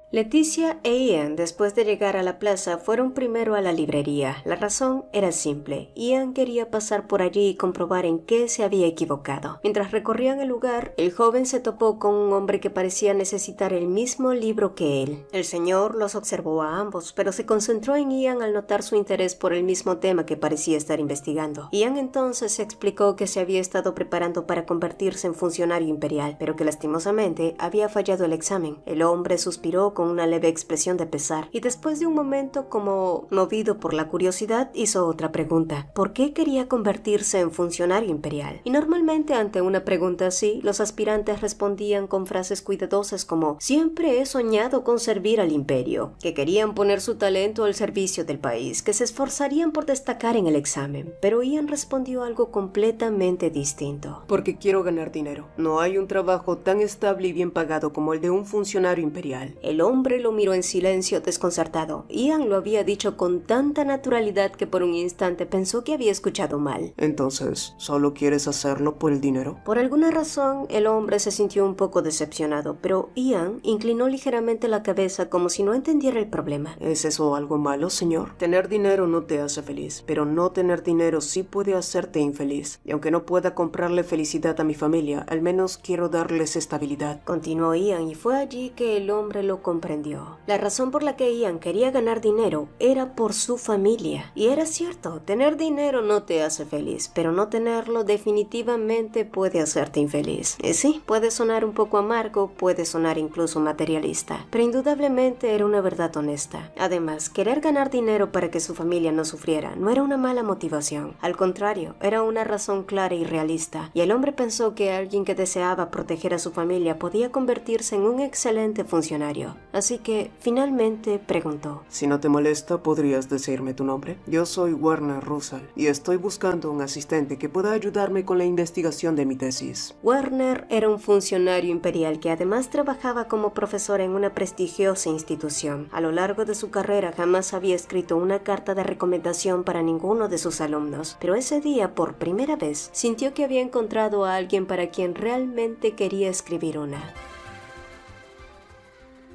Leticia e Ian, después de llegar a la plaza, fueron primero a la librería. La razón era simple. Ian quería pasar por allí y comprobar en qué se había equivocado. Mientras recorrían el lugar, el joven se topó con un hombre que parecía necesitar el mismo libro que él. El señor los observó a ambos, pero se concentró en Ian al notar su interés por el mismo tema que parecía estar investigando. Ian entonces explicó que se había estado preparando para convertirse en funcionario imperial, pero que lastimosamente había fallado el examen. El hombre suspiró con una leve expresión de pesar y después de un momento, como movido por la curiosidad, hizo otra pregunta. ¿Por qué quería convertirse en funcionario imperial? Y normalmente ante una pregunta así, los aspirantes respondían con frases cuidadosas como «Siempre he soñado con servir al imperio», que querían poner su talento al servicio del país, que se esforzarían por destacar en el examen. Pero Ian respondió algo completamente distinto. Porque quiero ganar dinero. No hay un trabajo tan estable y bien pagado como el de un funcionario imperial. El hombre lo miró en silencio, desconcertado. Ian lo había dicho con tanta naturalidad que por un instante pensó que había escuchado mal. Entonces, ¿solo quieres hacerlo por el dinero? Por alguna razón, el hombre se sintió un poco decepcionado, pero Ian inclinó ligeramente la cabeza como si no entendiera el problema. ¿Es eso algo malo, señor? Tener dinero no te hace feliz, pero no tener dinero sí puede hacerte infeliz. Y aunque no pueda comprarle felicidad a mi familia, al menos quiero darles estabilidad. Continuó Ian, y fue allí que el hombre lo comprendió. La razón por la que Ian quería ganar dinero era por su familia. Y era cierto, tener dinero no te hace feliz, pero no tenerlo definitivamente puede hacerte infeliz. Y sí, puede sonar un poco amargo, puede sonar incluso materialista, pero indudablemente era una verdad honesta. Además, querer ganar dinero para que su familia no sufriera no era una mala motivación. Al contrario, era una razón clara y realista. Y el hombre pensó que alguien que deseaba proteger a su familia podía convertirse en un excelente funcionario. así que finalmente preguntó. Si no te molesta, ¿podrías decirme tu nombre? Yo soy Werner Russell y estoy buscando un asistente que pueda ayudarme con la investigación de mi tesis. Werner era un funcionario imperial que además trabajaba como profesor en una prestigiosa institución. A lo largo de su carrera jamás había escrito una carta de recomendación para ninguno de sus alumnos, pero ese día, por primera vez, sintió que había encontrado a alguien para quien realmente quería escribir una.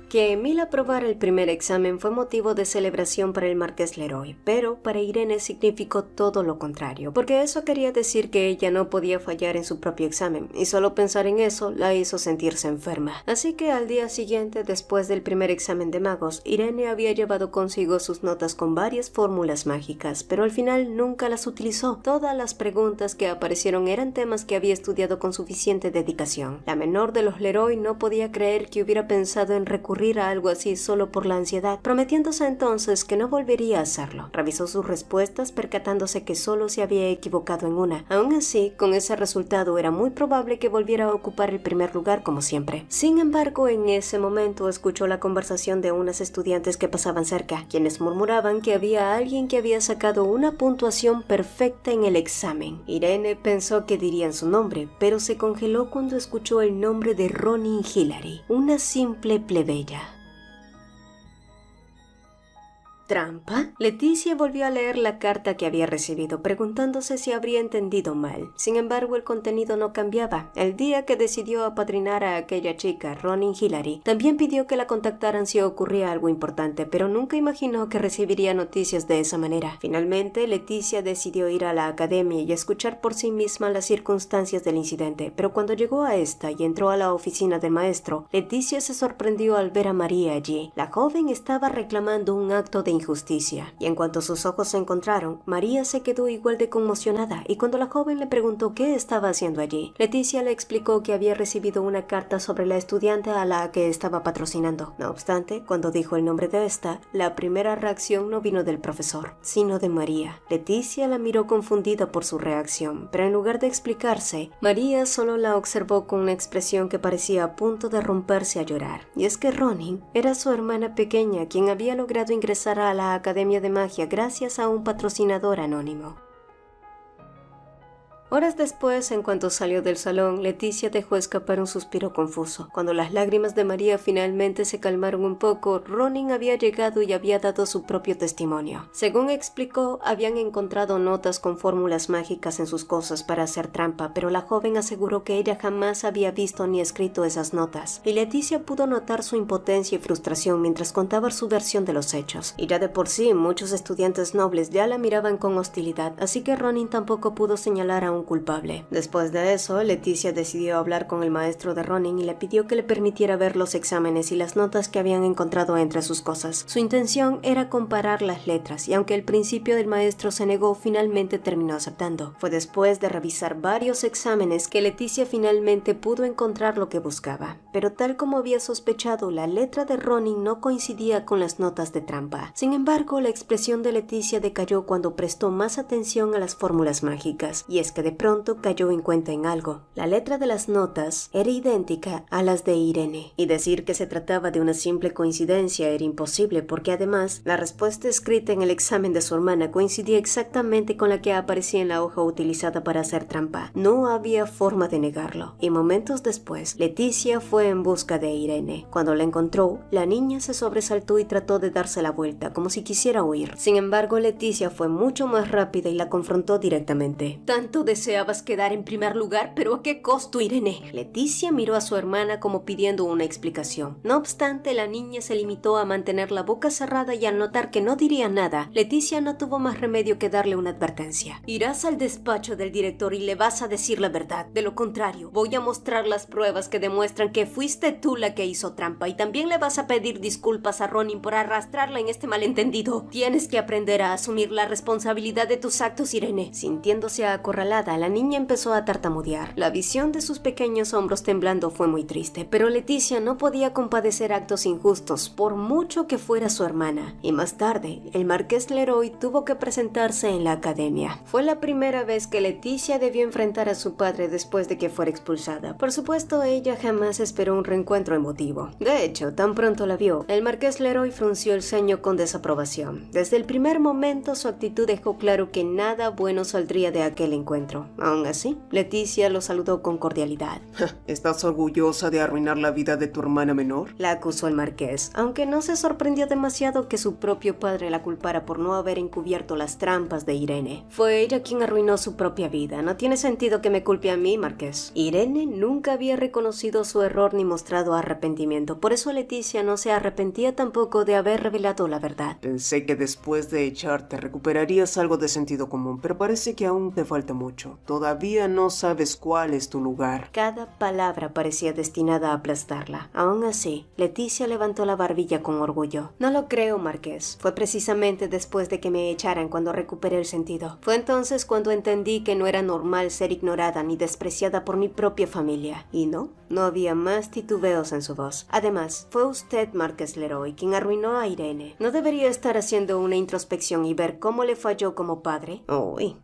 Que Emil aprobara el primer examen fue motivo de celebración para el marqués Leroy, pero para Irene significó todo lo contrario, porque eso quería decir que ella no podía fallar en su propio examen, y solo pensar en eso la hizo sentirse enferma. Así que al día siguiente, después del primer examen de magos, Irene había llevado consigo sus notas con varias fórmulas mágicas, pero al final nunca las utilizó. Todas las preguntas que aparecieron eran temas que había estudiado con suficiente dedicación. La menor de los Leroy no podía creer que hubiera pensado en recurrir a algo así solo por la ansiedad, prometiéndose entonces que no volvería a hacerlo. Revisó sus respuestas percatándose que solo se había equivocado en una. Aún así, con ese resultado era muy probable que volviera a ocupar el primer lugar como siempre. Sin embargo, en ese momento escuchó la conversación de unas estudiantes que pasaban cerca, quienes murmuraban que había alguien que había sacado una puntuación perfecta en el examen. Irene pensó que dirían su nombre, pero se congeló cuando escuchó el nombre de Ronin Hillary, una simple plebeya. ¿Trampa? Leticia volvió a leer la carta que había recibido, preguntándose si habría entendido mal. Sin embargo, el contenido no cambiaba. El día que decidió apadrinar a aquella chica, Ronin Hillary, también pidió que la contactaran si ocurría algo importante, pero nunca imaginó que recibiría noticias de esa manera. Finalmente, Leticia decidió ir a la academia y escuchar por sí misma las circunstancias del incidente, pero cuando llegó a esta y entró a la oficina del maestro, Leticia se sorprendió al ver a María allí. La joven estaba reclamando un acto de injusticia, y en cuanto sus ojos se encontraron, María se quedó igual de conmocionada, y cuando la joven le preguntó qué estaba haciendo allí, Leticia le explicó que había recibido una carta sobre la estudiante a la que estaba patrocinando. No obstante, cuando dijo el nombre de esta, la primera reacción no vino del profesor, sino de María. Leticia la miró confundida por su reacción, pero en lugar de explicarse, María solo la observó con una expresión que parecía a punto de romperse a llorar. Y es que Ronin era su hermana pequeña, quien había logrado ingresar a la Academia de Magia gracias a un patrocinador anónimo. Horas después, en cuanto salió del salón, Leticia dejó escapar un suspiro confuso. Cuando las lágrimas de María finalmente se calmaron un poco, Ronin había llegado y había dado su propio testimonio. Según explicó, habían encontrado notas con fórmulas mágicas en sus cosas para hacer trampa, pero la joven aseguró que ella jamás había visto ni escrito esas notas. Y Leticia pudo notar su impotencia y frustración mientras contaba su versión de los hechos. Y ya de por sí, muchos estudiantes nobles ya la miraban con hostilidad, así que Ronin tampoco pudo señalar a un culpable. Después de eso, Leticia decidió hablar con el maestro de Ronin y le pidió que le permitiera ver los exámenes y las notas que habían encontrado entre sus cosas. Su intención era comparar las letras, y aunque al principio el maestro se negó, finalmente terminó aceptando. Fue después de revisar varios exámenes que Leticia finalmente pudo encontrar lo que buscaba. Pero tal como había sospechado, la letra de Ronin no coincidía con las notas de trampa. Sin embargo, la expresión de Leticia decayó cuando prestó más atención a las fórmulas mágicas, y es que de pronto cayó en cuenta en algo. La letra de las notas era idéntica a las de Irene, y decir que se trataba de una simple coincidencia era imposible porque además la respuesta escrita en el examen de su hermana coincidía exactamente con la que aparecía en la hoja utilizada para hacer trampa. No había forma de negarlo, y momentos después, Leticia fue en busca de Irene. Cuando la encontró, la niña se sobresaltó y trató de darse la vuelta, como si quisiera huir. Sin embargo, Leticia fue mucho más rápida y la confrontó directamente. Tanto deseabas quedar en primer lugar, pero ¿a qué costo, Irene? Leticia miró a su hermana como pidiendo una explicación. No obstante, la niña se limitó a mantener la boca cerrada y al notar que no diría nada, Leticia no tuvo más remedio que darle una advertencia. Irás al despacho del director y le vas a decir la verdad. De lo contrario, voy a mostrar las pruebas que demuestran que fuiste tú la que hizo trampa, y también le vas a pedir disculpas a Ronin por arrastrarla en este malentendido. Tienes que aprender a asumir la responsabilidad de tus actos, Irene. Sintiéndose acorralada, desesperada, la niña empezó a tartamudear. La visión de sus pequeños hombros temblando fue muy triste, pero Leticia no podía compadecer actos injustos, por mucho que fuera su hermana. Y más tarde, el marqués Leroy tuvo que presentarse en la academia. Fue la primera vez que Leticia debió enfrentar a su padre después de que fuera expulsada. Por supuesto, ella jamás esperó un reencuentro emotivo. De hecho, tan pronto la vio, el marqués Leroy frunció el ceño con desaprobación. Desde el primer momento, su actitud dejó claro que nada bueno saldría de aquel encuentro. Aún así, Leticia lo saludó con cordialidad. ¿Estás orgullosa de arruinar la vida de tu hermana menor? La acusó el marqués, aunque no se sorprendió demasiado que su propio padre la culpara por no haber encubierto las trampas de Irene. Fue ella quien arruinó su propia vida. No tiene sentido que me culpe a mí, marqués. Irene nunca había reconocido su error ni mostrado arrepentimiento. Por eso Leticia no se arrepentía tampoco de haber revelado la verdad. Pensé que después de echarte recuperarías algo de sentido común, pero parece que aún te falta mucho. Todavía no sabes cuál es tu lugar. Cada palabra parecía destinada a aplastarla. Aún así, Leticia levantó la barbilla con orgullo. No lo creo, marqués. Fue precisamente después de que me echaran cuando recuperé el sentido. Fue entonces cuando entendí que no era normal ser ignorada ni despreciada por mi propia familia. Y no había más titubeos en su voz. Además, fue usted, marqués Leroy, quien arruinó a Irene. ¿No debería estar haciendo una introspección y ver cómo le falló como padre?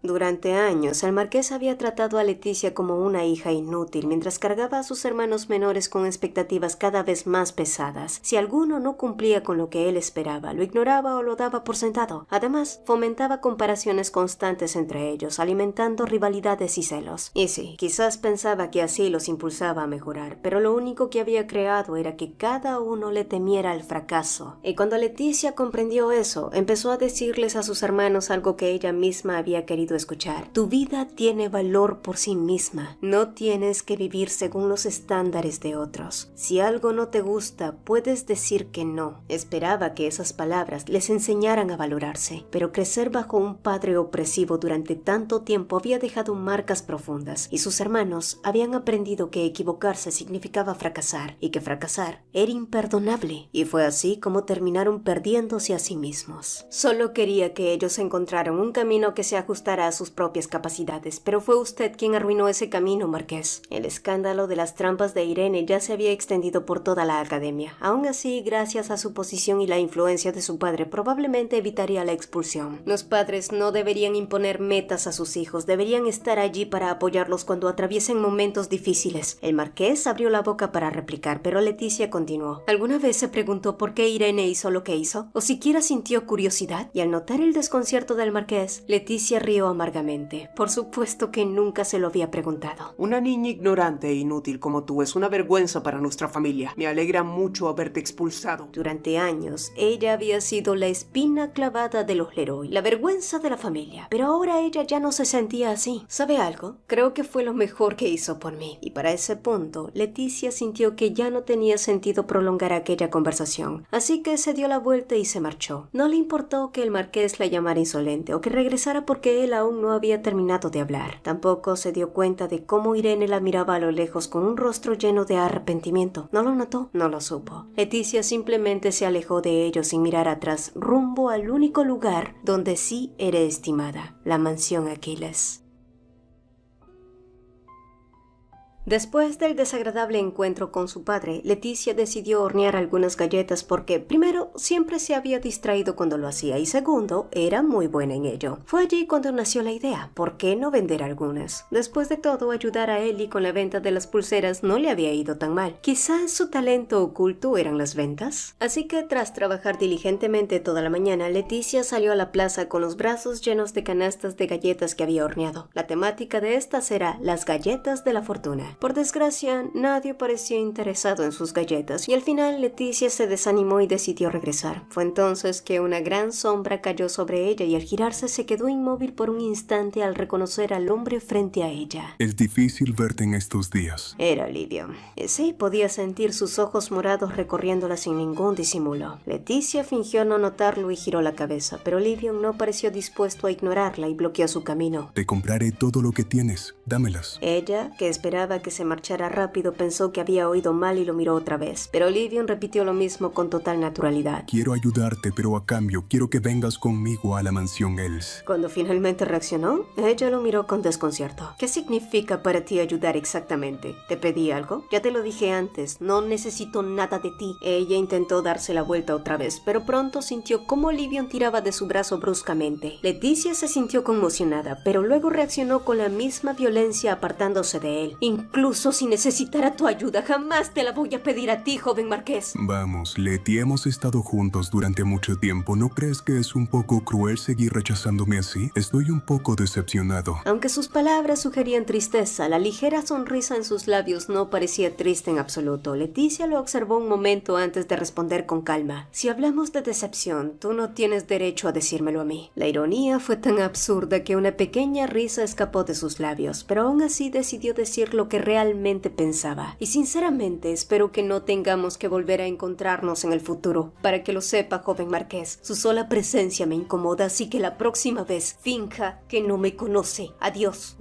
Durante años, el marqués había tratado a Leticia como una hija inútil, mientras cargaba a sus hermanos menores con expectativas cada vez más pesadas. Si alguno no cumplía con lo que él esperaba, lo ignoraba o lo daba por sentado. Además, fomentaba comparaciones constantes entre ellos, alimentando rivalidades y celos. Y sí, quizás pensaba que así los impulsaba a mejorar, pero lo único que había creado era que cada uno le temiera al fracaso. Y cuando Leticia comprendió eso, empezó a decirles a sus hermanos algo que ella misma había querido escuchar. Tu vida tiene valor por sí misma. No tienes que vivir según los estándares de otros. Si algo no te gusta, puedes decir que no. Esperaba que esas palabras les enseñaran a valorarse, pero crecer bajo un padre opresivo durante tanto tiempo había dejado marcas profundas, y sus hermanos habían aprendido que equivocarse significaba fracasar, y que fracasar era imperdonable, y fue así como terminaron perdiéndose a sí mismos. Solo quería que ellos encontraran un camino que se ajustara a sus propias capacidades, pero fue usted quien arruinó ese camino, marqués. El escándalo de las trampas de Irene ya se había extendido por toda la academia. Aún así, gracias a su posición y la influencia de su padre, probablemente evitaría la expulsión. Los padres no deberían imponer metas a sus hijos, deberían estar allí para apoyarlos cuando atraviesen momentos difíciles. El marqués abrió la boca para replicar, pero Leticia continuó. ¿Alguna vez se preguntó por qué Irene hizo lo que hizo? ¿O siquiera sintió curiosidad? Y al notar el desconcierto del marqués, Leticia rió amargamente. Por supuesto que nunca se lo había preguntado. Una niña ignorante e inútil como tú es una vergüenza para nuestra familia. Me alegra mucho haberte expulsado. Durante años, ella había sido la espina clavada de los Leroy, la vergüenza de la familia. Pero ahora ella ya no se sentía así. ¿Sabe algo? Creo que fue lo mejor que hizo por mí. Y para ese punto, Leticia sintió que ya no tenía sentido prolongar aquella conversación. Así que se dio la vuelta y se marchó. No le importó que el marqués la llamara insolente o que regresara porque él aún no había terminado de hablar. Tampoco se dio cuenta de cómo Irene la miraba a lo lejos con un rostro lleno de arrepentimiento. No lo notó, no lo supo. Leticia simplemente se alejó de ellos sin mirar atrás, rumbo al único lugar donde sí era estimada, la mansión Aquiles. Después del desagradable encuentro con su padre, Leticia decidió hornear algunas galletas porque, primero, siempre se había distraído cuando lo hacía y segundo, era muy buena en ello. Fue allí cuando nació la idea, ¿por qué no vender algunas? Después de todo, ayudar a Ellie con la venta de las pulseras no le había ido tan mal. Quizás su talento oculto eran las ventas. Así que, tras trabajar diligentemente toda la mañana, Leticia salió a la plaza con los brazos llenos de canastas de galletas que había horneado. La temática de estas era las galletas de la fortuna. Por desgracia, nadie parecía interesado en sus galletas y al final Leticia se desanimó y decidió regresar. Fue entonces que una gran sombra cayó sobre ella y al girarse se quedó inmóvil por un instante al reconocer al hombre frente a ella. Es difícil verte en estos días. Era Livio. Sí, podía sentir sus ojos morados recorriéndola sin ningún disimulo. Leticia fingió no notarlo y giró la cabeza, pero Livio no pareció dispuesto a ignorarla y bloqueó su camino. Te compraré todo lo que tienes. Dámelas. Ella, que esperaba que que se marchara rápido, pensó que había oído mal y lo miró otra vez. Pero Livion repitió lo mismo con total naturalidad. Quiero ayudarte, pero a cambio quiero que vengas conmigo a la mansión Els. Cuando finalmente reaccionó, ella lo miró con desconcierto. ¿Qué significa para ti ayudar exactamente? ¿Te pedí algo? Ya te lo dije antes, no necesito nada de ti. Ella intentó darse la vuelta otra vez, pero pronto sintió cómo Livion tiraba de su brazo bruscamente. Leticia se sintió conmocionada, pero luego reaccionó con la misma violencia apartándose de él. Incluso si necesitara tu ayuda, jamás te la voy a pedir a ti, joven marqués. Vamos, Leti, hemos estado juntos durante mucho tiempo. ¿No crees que es un poco cruel seguir rechazándome así? Estoy un poco decepcionado. Aunque sus palabras sugerían tristeza, la ligera sonrisa en sus labios no parecía triste en absoluto. Leticia lo observó un momento antes de responder con calma. Si hablamos de decepción, tú no tienes derecho a decírmelo a mí. La ironía fue tan absurda que una pequeña risa escapó de sus labios, pero aún así decidió decir lo que realmente pensaba. Y sinceramente espero que no tengamos que volver a encontrarnos en el futuro. Para que lo sepa, joven marqués, su sola presencia me incomoda, así que la próxima vez finja que no me conoce. Adiós.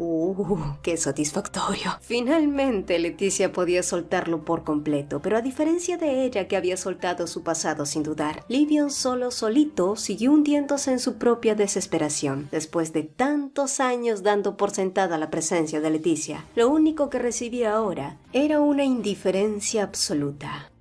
¡Qué satisfactorio! Finalmente Leticia podía soltarlo por completo, pero a diferencia de ella, que había soltado su pasado sin dudar, Livion solito siguió hundiéndose en su propia desesperación. Después de tantos años dando por sentada la presencia de Leticia, lo único que recibía ahora era una indiferencia absoluta.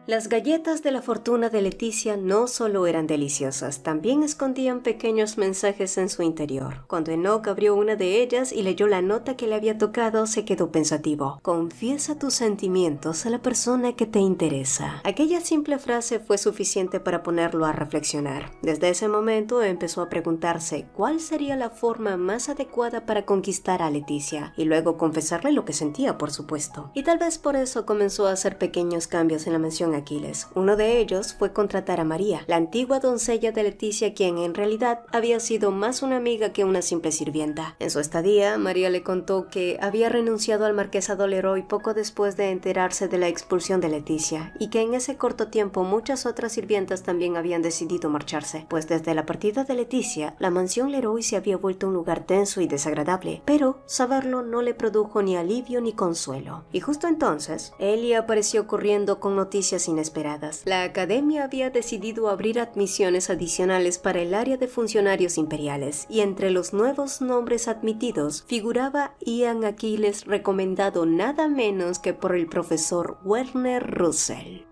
Las galletas de la fortuna de Leticia no solo eran deliciosas, también escondían pequeños mensajes en su interior. Cuando Enoch abrió una de ellas y leyó la nota que le había tocado, se quedó pensativo. Confiesa tus sentimientos a la persona que te interesa. Aquella simple frase fue suficiente para ponerlo a reflexionar. Desde ese momento empezó a preguntarse cuál sería la forma más adecuada para conquistar a Leticia, y luego confesarle lo que sentía, por supuesto. Y tal vez por eso comenzó a hacer pequeños cambios en la mansión Aquiles. Uno de ellos fue contratar a María, la antigua doncella de Leticia, quien en realidad había sido más una amiga que una simple sirvienta. En su estadía, María le contó que había renunciado al marquesado Leroy poco después de enterarse de la expulsión de Leticia, y que en ese corto tiempo muchas otras sirvientas también habían decidido marcharse, pues desde la partida de Leticia, la mansión Leroy se había vuelto un lugar tenso y desagradable, pero saberlo no le produjo ni alivio ni consuelo. Y justo entonces, Ellie apareció corriendo con noticias inesperadas. La academia había decidido abrir admisiones adicionales para el área de funcionarios imperiales, y entre los nuevos nombres admitidos figuraba Ian Aquiles, recomendado nada menos que por el profesor Werner Russell.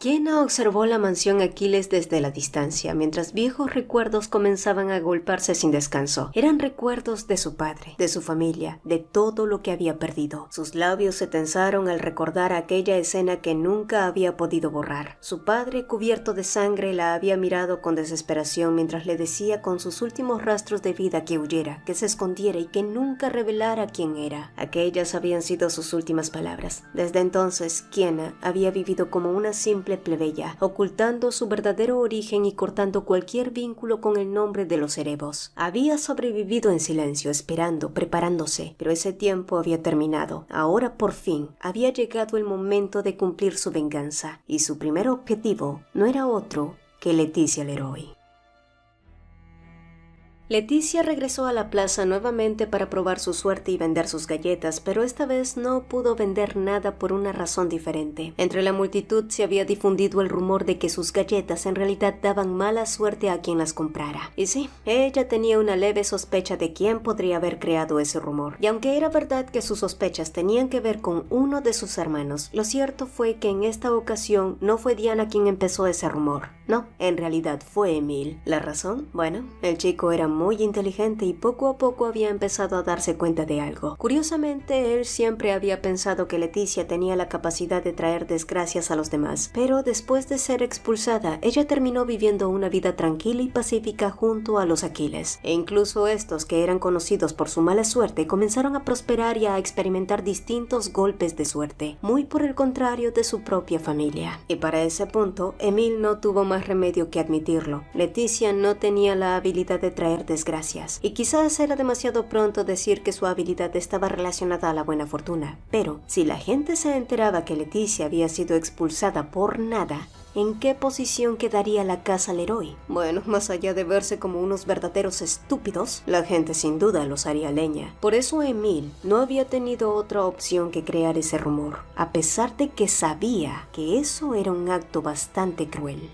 Kiena observó la mansión Aquiles desde la distancia, mientras viejos recuerdos comenzaban a agolparse sin descanso. Eran recuerdos de su padre, de su familia, de todo lo que había perdido. Sus labios se tensaron al recordar aquella escena que nunca había podido borrar. Su padre, cubierto de sangre, la había mirado con desesperación mientras le decía con sus últimos rastros de vida que huyera, que se escondiera y que nunca revelara quién era. Aquellas habían sido sus últimas palabras. Desde entonces, Kiena había vivido como una simple plebeya, ocultando su verdadero origen y cortando cualquier vínculo con el nombre de los Erebos. Había sobrevivido en silencio, esperando, preparándose, pero ese tiempo había terminado. Ahora, por fin, había llegado el momento de cumplir su venganza, y su primer objetivo no era otro que Leticia Leroy. Leticia regresó a la plaza nuevamente para probar su suerte y vender sus galletas, pero esta vez no pudo vender nada por una razón diferente. Entre la multitud se había difundido el rumor de que sus galletas en realidad daban mala suerte a quien las comprara. Y sí, ella tenía una leve sospecha de quién podría haber creado ese rumor. Y aunque era verdad que sus sospechas tenían que ver con uno de sus hermanos, lo cierto fue que en esta ocasión no fue Diana quien empezó ese rumor. No, en realidad fue Emil. ¿La razón? Bueno, el chico era muy inteligente y poco a poco había empezado a darse cuenta de algo. Curiosamente, él siempre había pensado que Leticia tenía la capacidad de traer desgracias a los demás, pero después de ser expulsada, ella terminó viviendo una vida tranquila y pacífica junto a los Aquiles. E incluso estos, que eran conocidos por su mala suerte, comenzaron a prosperar y a experimentar distintos golpes de suerte, muy por el contrario de su propia familia. Y para ese punto, Emil no tuvo más remedio que admitirlo. Leticia no tenía la habilidad de traer desgracias, y quizás era demasiado pronto decir que su habilidad estaba relacionada a la buena fortuna, pero si la gente se enteraba que Leticia había sido expulsada por nada, ¿en qué posición quedaría la casa Leroy? Bueno, más allá de verse como unos verdaderos estúpidos, la gente sin duda los haría leña. Por eso Emil no había tenido otra opción que crear ese rumor, a pesar de que sabía que eso era un acto bastante cruel.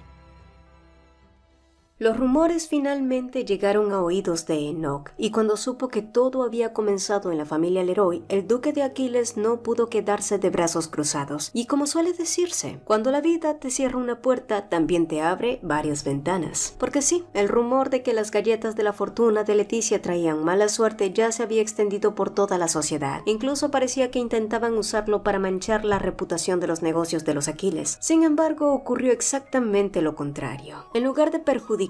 Los rumores finalmente llegaron a oídos de Enoch, y cuando supo que todo había comenzado en la familia Leroy, el duque de Aquiles no pudo quedarse de brazos cruzados. Y como suele decirse, cuando la vida te cierra una puerta, también te abre varias ventanas. Porque sí, el rumor de que las galletas de la fortuna de Leticia traían mala suerte ya se había extendido por toda la sociedad. Incluso parecía que intentaban usarlo para manchar la reputación de los negocios de los Aquiles. Sin embargo, ocurrió exactamente lo contrario. En lugar de perjudicarlos,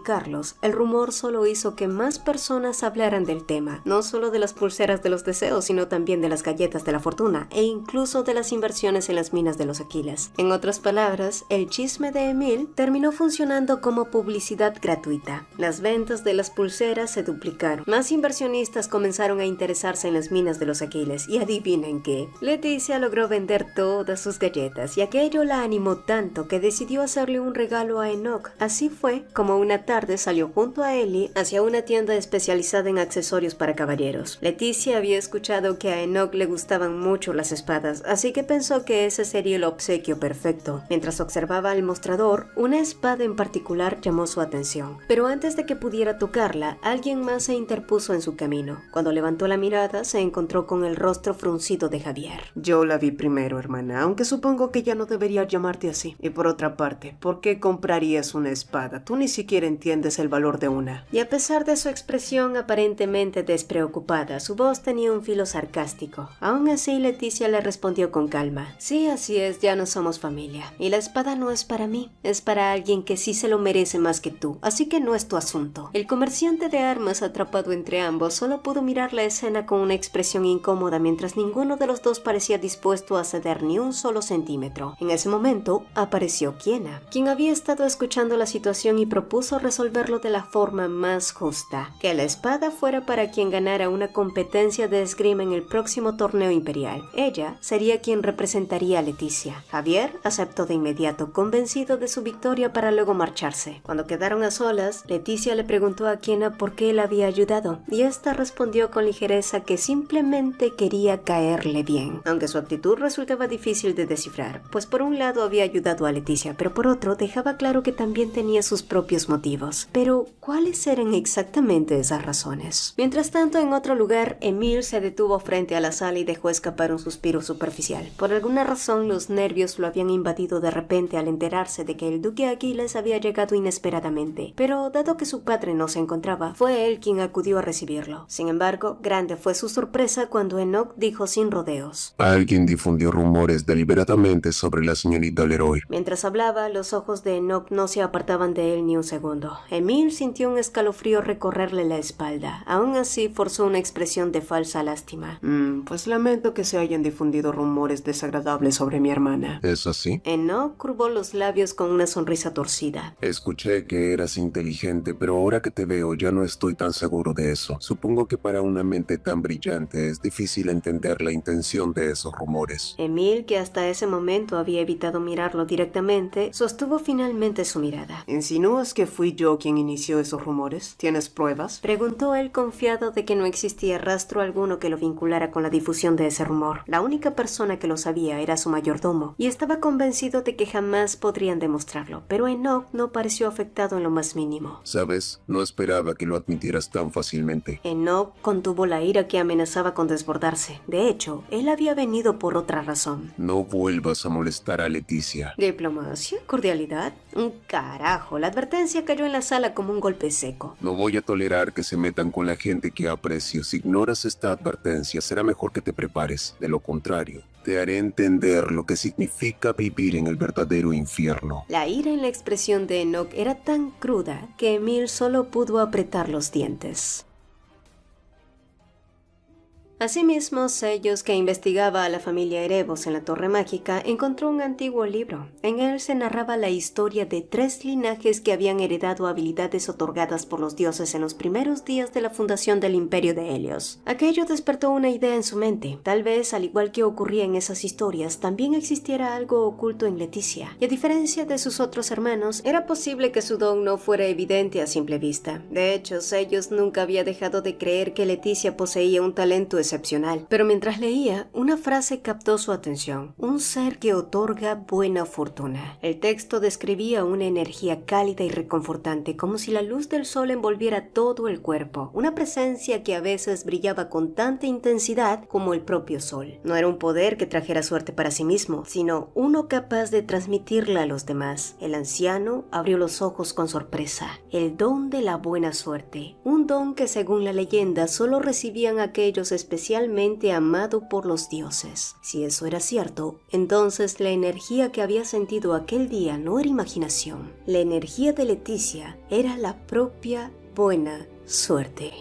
el rumor solo hizo que más personas hablaran del tema, no solo de las pulseras de los deseos, sino también de las galletas de la fortuna e incluso de las inversiones en las minas de los Aquiles. En otras palabras, el chisme de Emil terminó funcionando como publicidad gratuita. Las ventas de las pulseras se duplicaron. Más inversionistas comenzaron a interesarse en las minas de los Aquiles y adivinen qué, Leticia logró vender todas sus galletas y aquello la animó tanto que decidió hacerle un regalo a Enoch. Así fue como una tarde salió junto a Ellie hacia una tienda especializada en accesorios para caballeros. Leticia había escuchado que a Enoch le gustaban mucho las espadas, así que pensó que ese sería el obsequio perfecto. Mientras observaba el mostrador, una espada en particular llamó su atención. Pero antes de que pudiera tocarla, alguien más se interpuso en su camino. Cuando levantó la mirada, se encontró con el rostro fruncido de Javier. Yo la vi primero, hermana, aunque supongo que ya no debería llamarte así. Y por otra parte, ¿por qué comprarías una espada? Tú ni siquiera entiendes el valor de una. Y a pesar de su expresión aparentemente despreocupada, su voz tenía un filo sarcástico. Aún así, Leticia le respondió con calma. Sí, así es, ya no somos familia. Y la espada no es para mí, es para alguien que sí se lo merece más que tú, así que no es tu asunto. El comerciante de armas, atrapado entre ambos, solo pudo mirar la escena con una expresión incómoda mientras ninguno de los dos parecía dispuesto a ceder ni un solo centímetro. En ese momento, apareció Kiena, quien había estado escuchando la situación y propuso resolverlo de la forma más justa, que la espada fuera para quien ganara una competencia de esgrima en el próximo torneo imperial. Ella sería quien representaría a Leticia. Javier aceptó de inmediato, convencido de su victoria para luego marcharse. Cuando quedaron a solas, Leticia le preguntó a Kiena por qué la había ayudado, y esta respondió con ligereza que simplemente quería caerle bien, aunque su actitud resultaba difícil de descifrar, pues por un lado había ayudado a Leticia, pero por otro dejaba claro que también tenía sus propios motivos. Pero, ¿cuáles eran exactamente esas razones? Mientras tanto, en otro lugar, Emil se detuvo frente a la sala y dejó escapar un suspiro superficial. Por alguna razón, los nervios lo habían invadido de repente al enterarse de que el duque Aquiles había llegado inesperadamente. Pero, dado que su padre no se encontraba, fue él quien acudió a recibirlo. Sin embargo, grande fue su sorpresa cuando Enoch dijo sin rodeos: Alguien difundió rumores deliberadamente sobre la señorita Leroy. Mientras hablaba, los ojos de Enoch no se apartaban de él ni un segundo. Emil sintió un escalofrío recorrerle la espalda. Aún así, forzó una expresión de falsa lástima. Pues lamento que se hayan difundido rumores desagradables sobre mi hermana. ¿Es así? Enoch curvó los labios con una sonrisa torcida. Escuché que eras inteligente, pero ahora que te veo ya no estoy tan seguro de eso. Supongo que para una mente tan brillante es difícil entender la intención de esos rumores. Emil, que hasta ese momento había evitado mirarlo directamente, sostuvo finalmente su mirada. ¿Insinúas que fui yo quien inició esos rumores? ¿Tienes pruebas? Preguntó él, confiado de que no existía rastro alguno que lo vinculara con la difusión de ese rumor. La única persona que lo sabía era su mayordomo, y estaba convencido de que jamás podrían demostrarlo, pero Enoch no pareció afectado en lo más mínimo. ¿Sabes? No esperaba que lo admitieras tan fácilmente. Enoch contuvo la ira que amenazaba con desbordarse. De hecho, él había venido por otra razón. No vuelvas a molestar a Leticia. ¿Diplomacia? ¿Cordialidad? Un carajo, la advertencia cayó en la sala como un golpe seco. No voy a tolerar que se metan con la gente que aprecio. Si ignoras esta advertencia, será mejor que te prepares. De lo contrario, te haré entender lo que significa vivir en el verdadero infierno. La ira en la expresión de Enoch era tan cruda que Emil solo pudo apretar los dientes. Asimismo, Sellos, que investigaba a la familia Erebos en la Torre Mágica, encontró un antiguo libro. En él se narraba la historia de 3 linajes que habían heredado habilidades otorgadas por los dioses en los primeros días de la fundación del Imperio de Helios. Aquello despertó una idea en su mente. Tal vez, al igual que ocurría en esas historias, también existiera algo oculto en Leticia. Y a diferencia de sus otros hermanos, era posible que su don no fuera evidente a simple vista. De hecho, Sellos nunca había dejado de creer que Leticia poseía un talento excepcional, pero mientras leía, una frase captó su atención: un ser que otorga buena fortuna. El texto describía una energía cálida y reconfortante, como si la luz del sol envolviera todo el cuerpo, una presencia que a veces brillaba con tanta intensidad como el propio sol. No era un poder que trajera suerte para sí mismo, sino uno capaz de transmitirla a los demás. El anciano abrió los ojos con sorpresa. El don de la buena suerte, un don que según la leyenda solo recibían aquellos especialmente amados por los dioses. Si eso era cierto, entonces la energía que había sentido aquel día no era imaginación. La energía de Leticia era la propia buena suerte.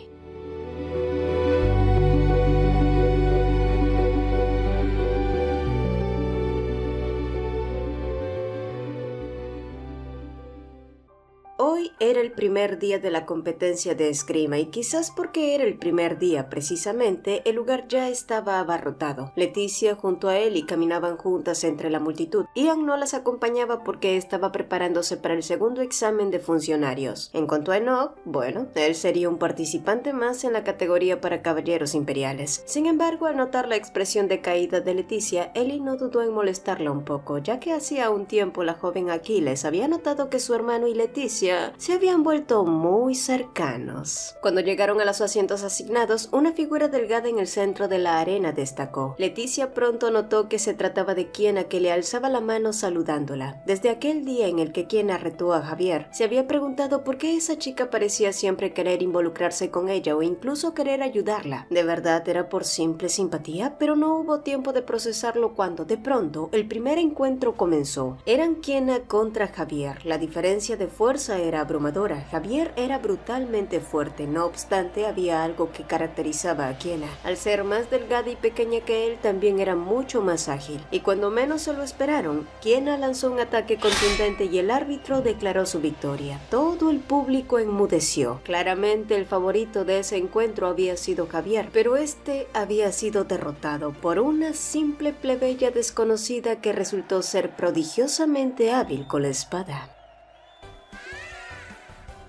Hoy era el primer día de la competencia de esgrima y quizás porque era el primer día precisamente, el lugar ya estaba abarrotado. Leticia junto a él y caminaban juntas entre la multitud. Ian no las acompañaba porque estaba preparándose para el segundo examen de funcionarios. En cuanto a Enoch, bueno, él sería un participante más en la categoría para caballeros imperiales. Sin embargo, al notar la expresión decaída de Leticia, Ellie no dudó en molestarla un poco, ya que hacía un tiempo la joven Aquiles había notado que su hermano y Leticia se habían vuelto muy cercanos. Cuando llegaron a los asientos asignados, una figura delgada en el centro de la arena destacó. Leticia pronto notó que se trataba de Kiena, que le alzaba la mano saludándola. Desde aquel día en el que Kiena retó a Javier, se había preguntado por qué esa chica parecía siempre querer involucrarse con ella o incluso querer ayudarla. ¿De verdad era por simple simpatía? Pero no hubo tiempo de procesarlo cuando, de pronto, el primer encuentro comenzó. Eran Kiena contra Javier. La diferencia de fuerza era abrumadora. Javier era brutalmente fuerte, no obstante había algo que caracterizaba a Kiena. Al ser más delgada y pequeña que él, también era mucho más ágil. Y cuando menos se lo esperaron, Kiena lanzó un ataque contundente y el árbitro declaró su victoria. Todo el público enmudeció. Claramente el favorito de ese encuentro había sido Javier, pero este había sido derrotado por una simple plebeya desconocida que resultó ser prodigiosamente hábil con la espada.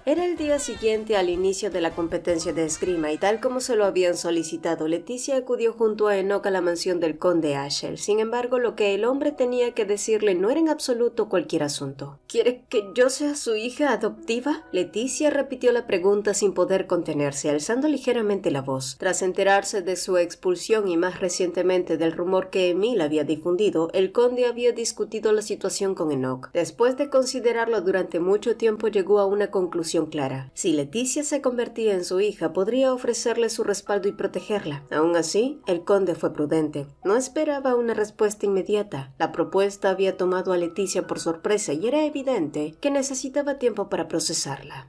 Era el día siguiente al inicio de la competencia de esgrima y tal como se lo habían solicitado, Leticia acudió junto a Enoch a la mansión del conde Ashel. Sin embargo, lo que el hombre tenía que decirle no era en absoluto cualquier asunto. ¿Quiere que yo sea su hija adoptiva? Leticia repitió la pregunta sin poder contenerse, alzando ligeramente la voz. Tras enterarse de su expulsión y más recientemente del rumor que Emil había difundido, el conde había discutido la situación con Enoch. Después de considerarlo durante mucho tiempo, llegó a una conclusión clara. Si Leticia se convertía en su hija, podría ofrecerle su respaldo y protegerla. Aún así, el conde fue prudente. No esperaba una respuesta inmediata. La propuesta había tomado a Leticia por sorpresa y era evidente que necesitaba tiempo para procesarla.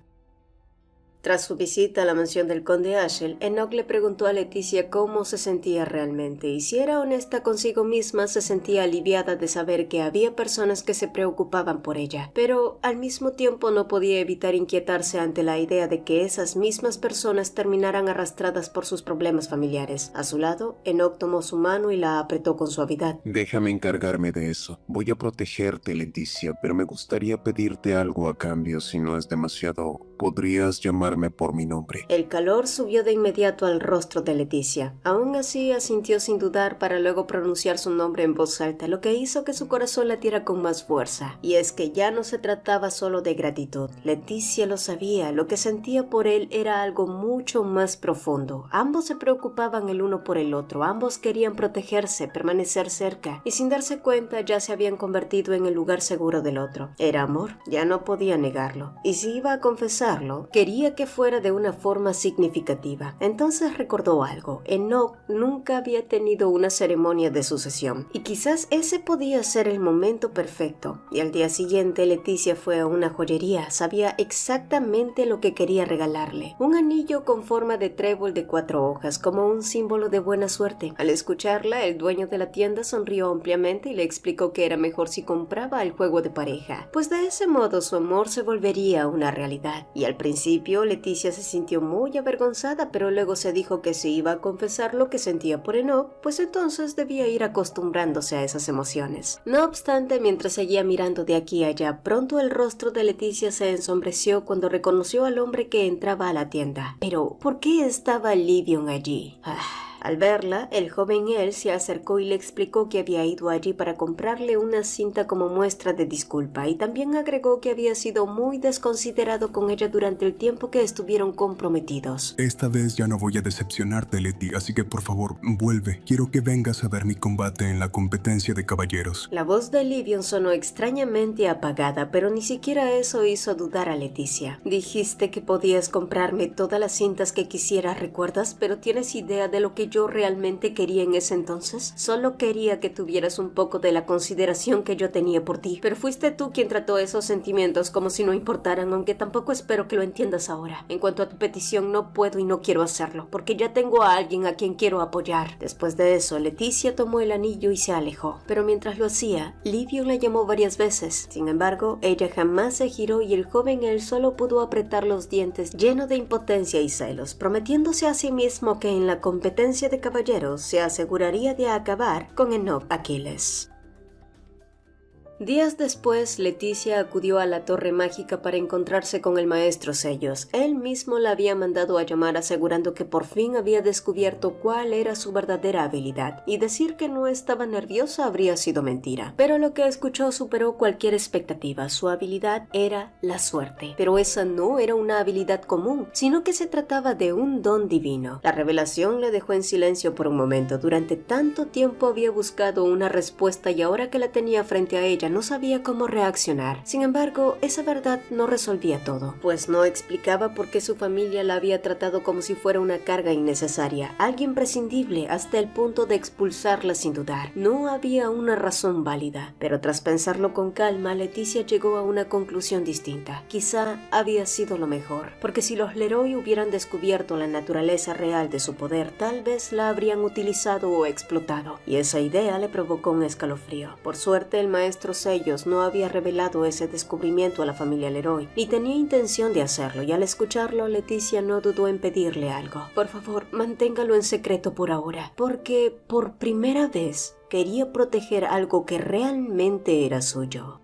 Tras su visita a la mansión del conde Ashel, Enoch le preguntó a Leticia cómo se sentía realmente y si era honesta consigo misma se sentía aliviada de saber que había personas que se preocupaban por ella, pero al mismo tiempo no podía evitar inquietarse ante la idea de que esas mismas personas terminaran arrastradas por sus problemas familiares. A su lado, Enoch tomó su mano y la apretó con suavidad. Déjame encargarme de eso. Voy a protegerte, Leticia, pero me gustaría pedirte algo a cambio si no es demasiado. ¿Podrías llamarme por mi nombre? El calor subió de inmediato al rostro de Leticia. Aún así asintió sin dudar para luego pronunciar su nombre en voz alta, lo que hizo que su corazón latiera con más fuerza. Y es que ya no se trataba solo de gratitud. Leticia lo sabía, lo que sentía por él era algo mucho más profundo. Ambos se preocupaban el uno por el otro, ambos querían protegerse, permanecer cerca, y sin darse cuenta ya se habían convertido en el lugar seguro del otro. Era amor, ya no podía negarlo. Y si iba a confesarlo, quería que que fuera de una forma significativa. Entonces recordó algo. Enoch nunca había tenido una ceremonia de sucesión, y quizás ese podía ser el momento perfecto. Y al día siguiente Leticia fue a una joyería. Sabía exactamente lo que quería regalarle: un anillo con forma de trébol de 4 hojas, como un símbolo de buena suerte. Al escucharla, el dueño de la tienda sonrió ampliamente y le explicó que era mejor si compraba el juego de pareja, pues de ese modo su amor se volvería una realidad. Y al principio Leticia se sintió muy avergonzada, pero luego se dijo que si iba a confesar lo que sentía por Enoch, pues entonces debía ir acostumbrándose a esas emociones. No obstante, mientras seguía mirando de aquí a allá, pronto el rostro de Leticia se ensombreció cuando reconoció al hombre que entraba a la tienda. Pero, ¿por qué estaba Livion allí? Al verla, el joven él se acercó y le explicó que había ido allí para comprarle una cinta como muestra de disculpa, y también agregó que había sido muy desconsiderado con ella durante el tiempo que estuvieron comprometidos. Esta vez ya no voy a decepcionarte, Leti, así que por favor, vuelve. Quiero que vengas a ver mi combate en la competencia de caballeros. La voz de Livion sonó extrañamente apagada, pero ni siquiera eso hizo dudar a Leticia. Dijiste que podías comprarme todas las cintas que quisieras, ¿recuerdas? Pero ¿tienes idea de lo que yo realmente quería en ese entonces? Solo quería que tuvieras un poco de la consideración que yo tenía por ti, pero fuiste tú quien trató esos sentimientos como si no importaran, aunque tampoco espero que lo entiendas ahora. En cuanto a tu petición, no puedo y no quiero hacerlo, porque ya tengo a alguien a quien quiero apoyar. Después de eso, Leticia tomó el anillo y se alejó, pero mientras lo hacía, Livion la llamó varias veces. Sin embargo, ella jamás se giró y el joven él solo pudo apretar los dientes, lleno de impotencia y celos, prometiéndose a sí mismo que en la competencia de caballeros se aseguraría de acabar con Enoch Aquiles. Días después, Leticia acudió a la Torre Mágica para encontrarse con el maestro Sellos. Él mismo la había mandado a llamar asegurando que por fin había descubierto cuál era su verdadera habilidad, y decir que no estaba nerviosa habría sido mentira. Pero lo que escuchó superó cualquier expectativa. Su habilidad era la suerte. Pero esa no era una habilidad común, sino que se trataba de un don divino. La revelación le dejó en silencio por un momento. Durante tanto tiempo había buscado una respuesta y ahora que la tenía frente a ella, no sabía cómo reaccionar. Sin embargo, esa verdad no resolvía todo, pues no explicaba por qué su familia la había tratado como si fuera una carga innecesaria, alguien prescindible hasta el punto de expulsarla sin dudar. No había una razón válida, pero tras pensarlo con calma, Leticia llegó a una conclusión distinta. Quizá había sido lo mejor, porque si los Leroy hubieran descubierto la naturaleza real de su poder, tal vez la habrían utilizado o explotado, y esa idea le provocó un escalofrío. Por suerte, el maestro Sellos no había revelado ese descubrimiento a la familia Leroy, ni tenía intención de hacerlo, y al escucharlo, Leticia no dudó en pedirle algo. Por favor, manténgalo en secreto por ahora, porque por primera vez quería proteger algo que realmente era suyo.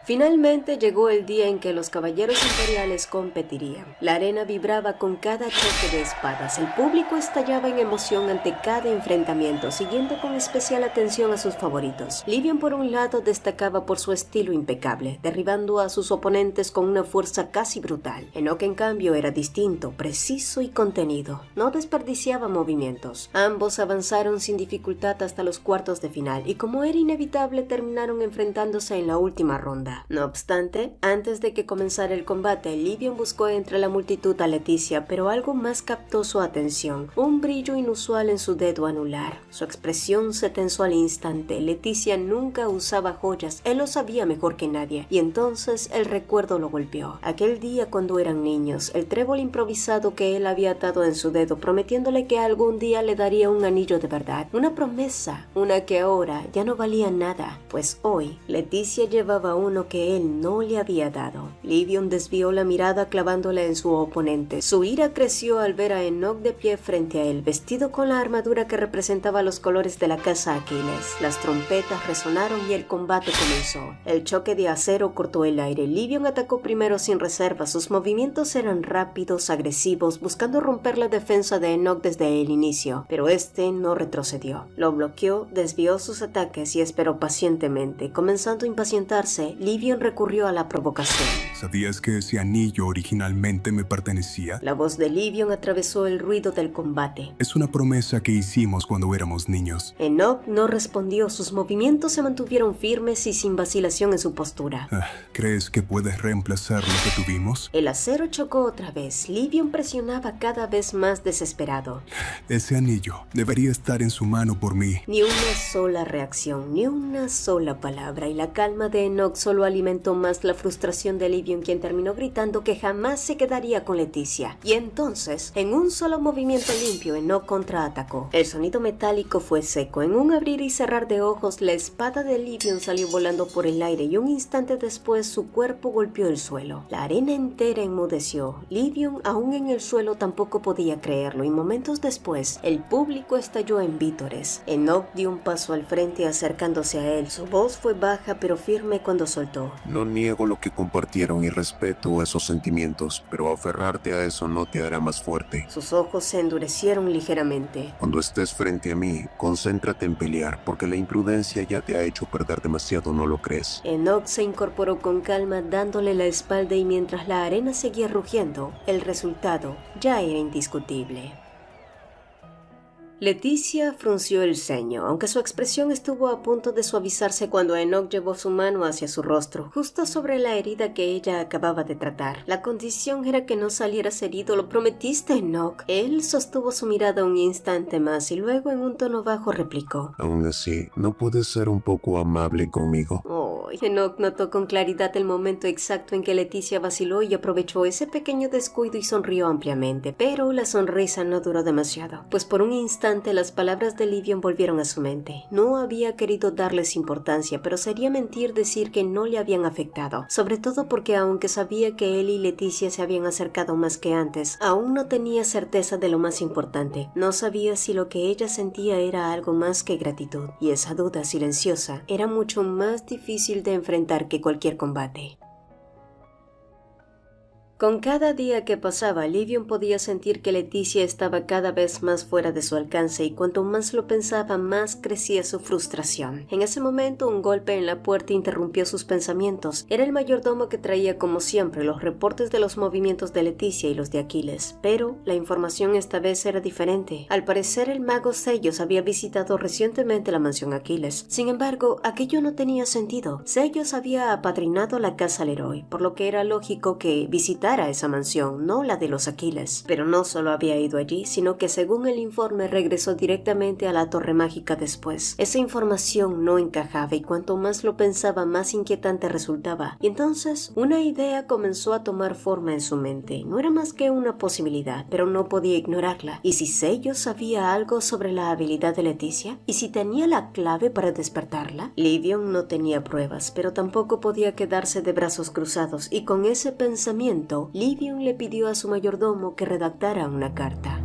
Finalmente llegó el día en que los caballeros imperiales competirían. La arena vibraba con cada choque de espadas. El público estallaba en emoción ante cada enfrentamiento, siguiendo con especial atención a sus favoritos. Livion, por un lado, destacaba por su estilo impecable, derribando a sus oponentes con una fuerza casi brutal. Enoch, en cambio, era distinto, preciso y contenido. No desperdiciaba movimientos. Ambos avanzaron sin dificultad hasta los cuartos de final, y como era inevitable, terminaron enfrentándose en la última ronda. No obstante, antes de que comenzara el combate, Livion buscó entre la multitud a Leticia, pero algo más captó su atención: un brillo inusual en su dedo anular. Su expresión se tensó al instante. Leticia nunca usaba joyas, él lo sabía mejor que nadie, y entonces el recuerdo lo golpeó. Aquel día cuando eran niños, el trébol improvisado que él había atado en su dedo, prometiéndole que algún día le daría un anillo de verdad. Una promesa, una que ahora ya no valía nada, pues hoy Leticia llevaba uno que él no le había dado. Livion desvió la mirada clavándola en su oponente. Su ira creció al ver a Enoch de pie frente a él, vestido con la armadura que representaba los colores de la casa Aquiles. Las trompetas resonaron y el combate comenzó. El choque de acero cortó el aire. Livion atacó primero sin reserva. Sus movimientos eran rápidos, agresivos, buscando romper la defensa de Enoch desde el inicio, pero este no retrocedió. Lo bloqueó, desvió sus ataques y esperó pacientemente. Comenzando a impacientarse, Livion recurrió a la provocación. ¿Sabías que ese anillo originalmente me pertenecía? La voz de Livion atravesó el ruido del combate. Es una promesa que hicimos cuando éramos niños. Enoch no respondió, sus movimientos se mantuvieron firmes y sin vacilación en su postura. ¿Crees que puedes reemplazar lo que tuvimos? El acero chocó otra vez. Livion presionaba cada vez más desesperado. Ese anillo debería estar en su mano por mí. Ni una sola reacción, ni una sola palabra, y la calma de Enoch solo alimentó más la frustración de Livion, quien terminó gritando que jamás se quedaría con Leticia. Y entonces, en un solo movimiento limpio, Enoch contraatacó. El sonido metálico fue seco. En un abrir y cerrar de ojos, la espada de Livion salió volando por el aire y un instante después su cuerpo golpeó el suelo. La arena entera enmudeció. Livion, aún en el suelo, tampoco podía creerlo, y momentos después, el público estalló en vítores. Enoch dio un paso al frente acercándose a él. Su voz fue baja pero firme cuando soltó. No niego lo que compartieron y respeto esos sentimientos, pero aferrarte a eso no te hará más fuerte. Sus ojos se endurecieron ligeramente. Cuando estés frente a mí, concéntrate en pelear, porque la imprudencia ya te ha hecho perder demasiado, ¿no lo crees? Enoch se incorporó con calma, dándole la espalda, y mientras la arena seguía rugiendo, el resultado ya era indiscutible. Leticia frunció el ceño, aunque su expresión estuvo a punto de suavizarse cuando Enoch llevó su mano hacia su rostro, justo sobre la herida que ella acababa de tratar. La condición era que no salieras herido, ¿lo prometiste, Enoch? Él sostuvo su mirada un instante más y luego en un tono bajo replicó. Aún así, ¿no puedes ser un poco amable conmigo? Enoch notó con claridad el momento exacto en que Leticia vaciló y aprovechó ese pequeño descuido y sonrió ampliamente, pero la sonrisa no duró demasiado, pues por un instante las palabras de Livion volvieron a su mente. No había querido darles importancia, pero sería mentir decir que no le habían afectado, sobre todo porque aunque sabía que él y Leticia se habían acercado más que antes, aún no tenía certeza de lo más importante. No sabía si lo que ella sentía era algo más que gratitud, y esa duda silenciosa era mucho más difícil de enfrentar que cualquier combate. Con cada día que pasaba, Livion podía sentir que Leticia estaba cada vez más fuera de su alcance, y cuanto más lo pensaba, más crecía su frustración. En ese momento, un golpe en la puerta interrumpió sus pensamientos. Era el mayordomo, que traía como siempre los reportes de los movimientos de Leticia y los de Aquiles, pero la información esta vez era diferente. Al parecer, el mago Sellos había visitado recientemente la mansión Aquiles. Sin embargo, aquello no tenía sentido. Sellos había apadrinado la casa Leroy, por lo que era lógico que visitara a esa mansión, no la de los Aquiles. Pero no solo había ido allí, sino que según el informe regresó directamente a la Torre Mágica después. Esa información no encajaba, y cuanto más lo pensaba, más inquietante resultaba. Y entonces una idea comenzó a tomar forma en su mente. No era más que una posibilidad, pero no podía ignorarla. ¿Y si Sellos sabía algo sobre la habilidad de Leticia? ¿Y si tenía la clave para despertarla? Livion no tenía pruebas, pero tampoco podía quedarse de brazos cruzados, y con ese pensamiento Livion le pidió a su mayordomo que redactara una carta.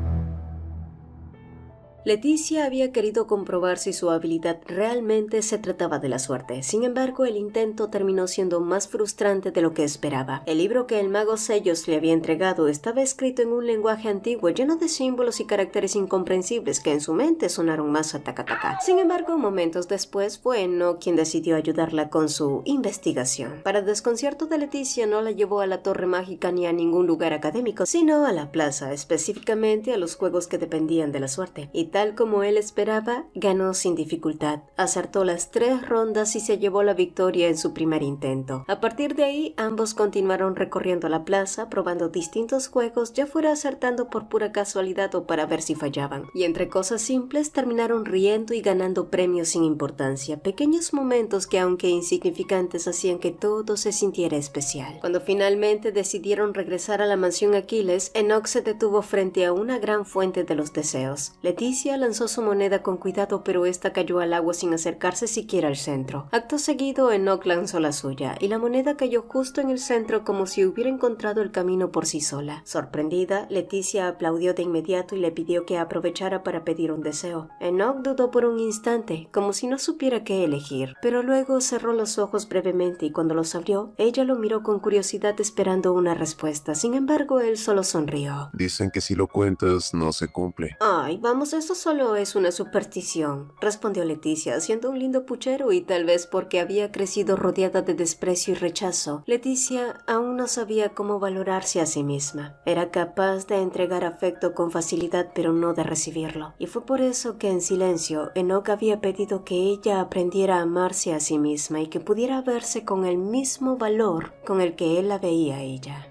Leticia había querido comprobar si su habilidad realmente se trataba de la suerte. Sin embargo, el intento terminó siendo más frustrante de lo que esperaba. El libro que el mago Sellos le había entregado estaba escrito en un lenguaje antiguo, lleno de símbolos y caracteres incomprensibles que en su mente sonaron más a tacataca. Sin embargo, momentos después fue Enoch quien decidió ayudarla con su investigación. Para desconcierto de Leticia, no la llevó a la Torre Mágica ni a ningún lugar académico, sino a la plaza, específicamente a los juegos que dependían de la suerte. Y tal como él esperaba, ganó sin dificultad. Acertó las 3 rondas y se llevó la victoria en su primer intento. A partir de ahí, ambos continuaron recorriendo la plaza, probando distintos juegos, ya fuera acertando por pura casualidad o para ver si fallaban. Y entre cosas simples, terminaron riendo y ganando premios sin importancia. Pequeños momentos que, aunque insignificantes, hacían que todo se sintiera especial. Cuando finalmente decidieron regresar a la mansión Aquiles, Enoch se detuvo frente a una gran fuente de los deseos. Leticia lanzó su moneda con cuidado, pero esta cayó al agua sin acercarse siquiera al centro. Acto seguido, Enoch lanzó la suya, y la moneda cayó justo en el centro, como si hubiera encontrado el camino por sí sola. Sorprendida, Leticia aplaudió de inmediato y le pidió que aprovechara para pedir un deseo. Enoch dudó por un instante, como si no supiera qué elegir, pero luego cerró los ojos brevemente, y cuando los abrió, ella lo miró con curiosidad esperando una respuesta. Sin embargo, él solo sonrió. Dicen que si lo cuentas, no se cumple. Ay, vamos, eso Eso solo es una superstición, respondió Leticia, haciendo un lindo puchero, y tal vez porque había crecido rodeada de desprecio y rechazo, Leticia aún no sabía cómo valorarse a sí misma. Era capaz de entregar afecto con facilidad, pero no de recibirlo. Y fue por eso que en silencio Enoch había pedido que ella aprendiera a amarse a sí misma y que pudiera verse con el mismo valor con el que él la veía a ella.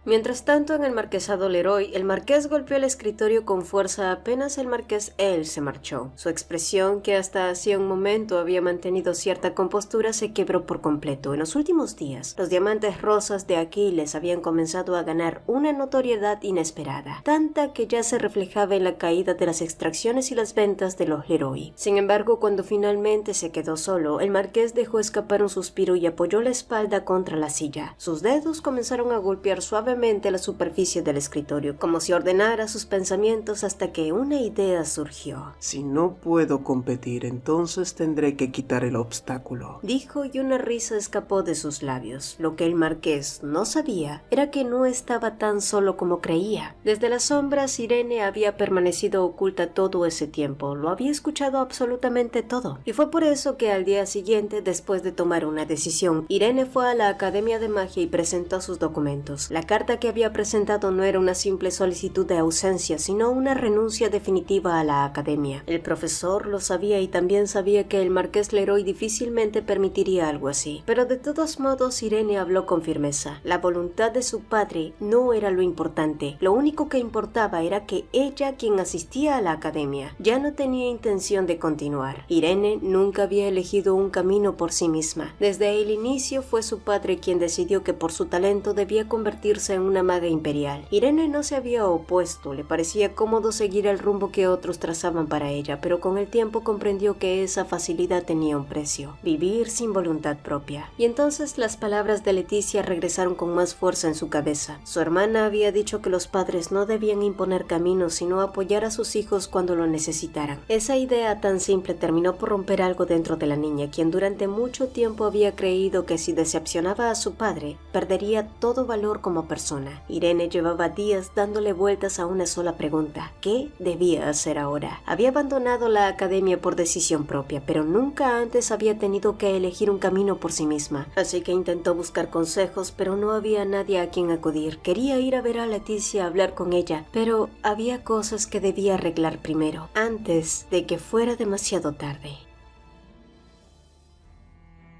Mientras tanto, en el marquesado Leroy, el marqués golpeó el escritorio con fuerza apenas el marqués él se marchó. Su expresión, que hasta hacía un momento había mantenido cierta compostura, se quebró por completo. En los últimos días, los diamantes rosas de Aquiles habían comenzado a ganar una notoriedad inesperada, tanta que ya se reflejaba en la caída de las extracciones y las ventas de los Leroy. Sin embargo, cuando finalmente se quedó solo, el marqués dejó escapar un suspiro y apoyó la espalda contra la silla. Sus dedos comenzaron a golpear suavemente la superficie del escritorio, como si ordenara sus pensamientos, hasta que una idea surgió. Si no puedo competir, entonces tendré que quitar el obstáculo, dijo, y una risa escapó de sus labios. Lo que el marqués no sabía era que no estaba tan solo como creía. Desde las sombras, Irene había permanecido oculta todo ese tiempo, lo había escuchado absolutamente todo, y fue por eso que al día siguiente, después de tomar una decisión, Irene fue a la Academia de Magia y presentó sus documentos. La carta que había presentado no era una simple solicitud de ausencia, sino una renuncia definitiva a la academia. El profesor lo sabía y también sabía que el marqués Leroy difícilmente permitiría algo así. Pero de todos modos, Irene habló con firmeza. La voluntad de su padre no era lo importante. Lo único que importaba era que ella, quien asistía a la academia, ya no tenía intención de continuar. Irene nunca había elegido un camino por sí misma. Desde el inicio fue su padre quien decidió que por su talento debía convertirse en una maga imperial. Irene no se había opuesto, le parecía cómodo seguir el rumbo que otros trazaban para ella, pero con el tiempo comprendió que esa facilidad tenía un precio: vivir sin voluntad propia. Y entonces las palabras de Leticia regresaron con más fuerza en su cabeza. Su hermana había dicho que los padres no debían imponer caminos, sino apoyar a sus hijos cuando lo necesitaran. Esa idea tan simple terminó por romper algo dentro de la niña, quien durante mucho tiempo había creído que si decepcionaba a su padre, perdería todo valor como persona. Irene llevaba días dándole vueltas a una sola pregunta: ¿qué debía hacer ahora? Había abandonado la academia por decisión propia, pero nunca antes había tenido que elegir un camino por sí misma, así que intentó buscar consejos, pero no había nadie a quien acudir. Quería ir a ver a Leticia, a hablar con ella, pero había cosas que debía arreglar primero, antes de que fuera demasiado tarde.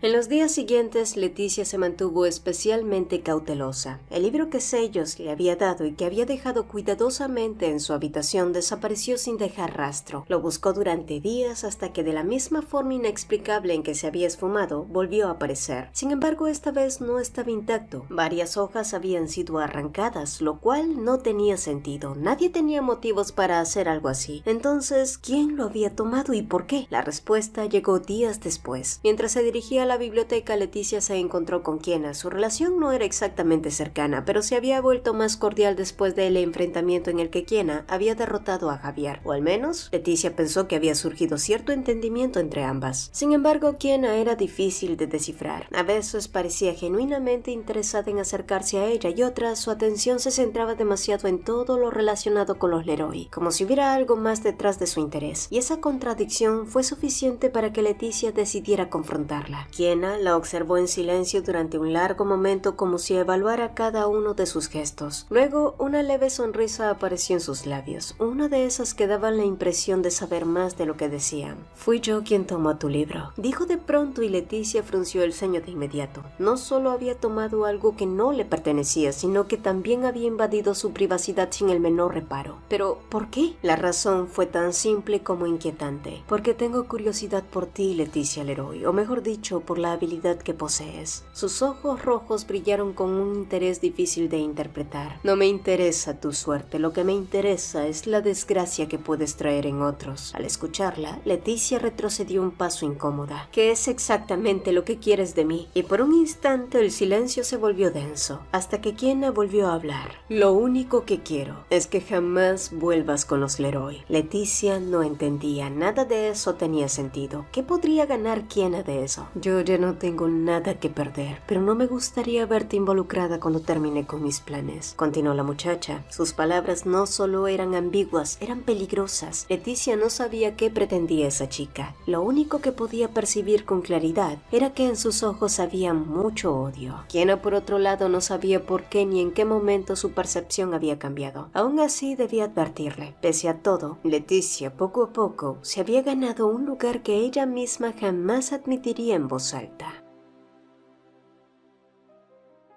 En los días siguientes, Leticia se mantuvo especialmente cautelosa. El libro que Sellos le había dado y que había dejado cuidadosamente en su habitación desapareció sin dejar rastro. Lo buscó durante días hasta que, de la misma forma inexplicable en que se había esfumado, volvió a aparecer. Sin embargo, esta vez no estaba intacto. Varias hojas habían sido arrancadas, lo cual no tenía sentido. Nadie tenía motivos para hacer algo así. Entonces, ¿quién lo había tomado y por qué? La respuesta llegó días después. Mientras se dirigía a la biblioteca, Leticia se encontró con Kiena. Su relación no era exactamente cercana, pero se había vuelto más cordial después del enfrentamiento en el que Kiena había derrotado a Javier, o al menos Leticia pensó que había surgido cierto entendimiento entre ambas. Sin embargo, Kiena era difícil de descifrar. A veces parecía genuinamente interesada en acercarse a ella, y otras su atención se centraba demasiado en todo lo relacionado con los Leroy, como si hubiera algo más detrás de su interés, y esa contradicción fue suficiente para que Leticia decidiera confrontarla. Kiena la observó en silencio durante un largo momento, como si evaluara cada uno de sus gestos. Luego, una leve sonrisa apareció en sus labios, una de esas que daban la impresión de saber más de lo que decían. «Fui yo quien tomó tu libro», dijo de pronto, y Leticia frunció el ceño de inmediato. No solo había tomado algo que no le pertenecía, sino que también había invadido su privacidad sin el menor reparo. ¿Pero por qué? La razón fue tan simple como inquietante. «Porque tengo curiosidad por ti, Leticia Leroy, o mejor dicho, por la habilidad que posees». Sus ojos rojos brillaron con un interés difícil de interpretar. «No me interesa tu suerte, lo que me interesa es la desgracia que puedes traer en otros». Al escucharla, Leticia retrocedió un paso incómoda. «¿Qué es exactamente lo que quieres de mí?» Y por un instante el silencio se volvió denso, hasta que Kiena volvió a hablar. «Lo único que quiero es que jamás vuelvas con los Leroy». Leticia no entendía, nada de eso tenía sentido. ¿Qué podría ganar Kiena de eso? «Yo Yo ya no tengo nada que perder, pero no me gustaría verte involucrada cuando termine con mis planes, continuó la muchacha. Sus palabras no solo eran ambiguas, eran peligrosas. Leticia no sabía qué pretendía esa chica. Lo único que podía percibir con claridad era que en sus ojos había mucho odio. Kiana, por otro lado, no sabía por qué ni en qué momento su percepción había cambiado. Aún así debía advertirle. Pese a todo, Leticia poco a poco se había ganado un lugar que ella misma jamás admitiría en voz alta.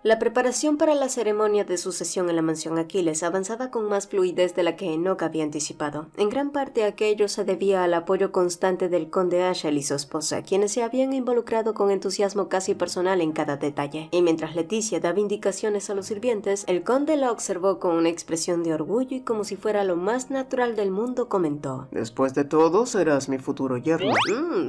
La preparación para la ceremonia de sucesión en la mansión Aquiles avanzaba con más fluidez de la que Enoch había anticipado. En gran parte aquello se debía al apoyo constante del conde Ashel y su esposa, quienes se habían involucrado con entusiasmo casi personal en cada detalle. Y mientras Leticia daba indicaciones a los sirvientes, el conde la observó con una expresión de orgullo y como si fuera lo más natural del mundo comentó: Después de todo, serás mi futuro yerno.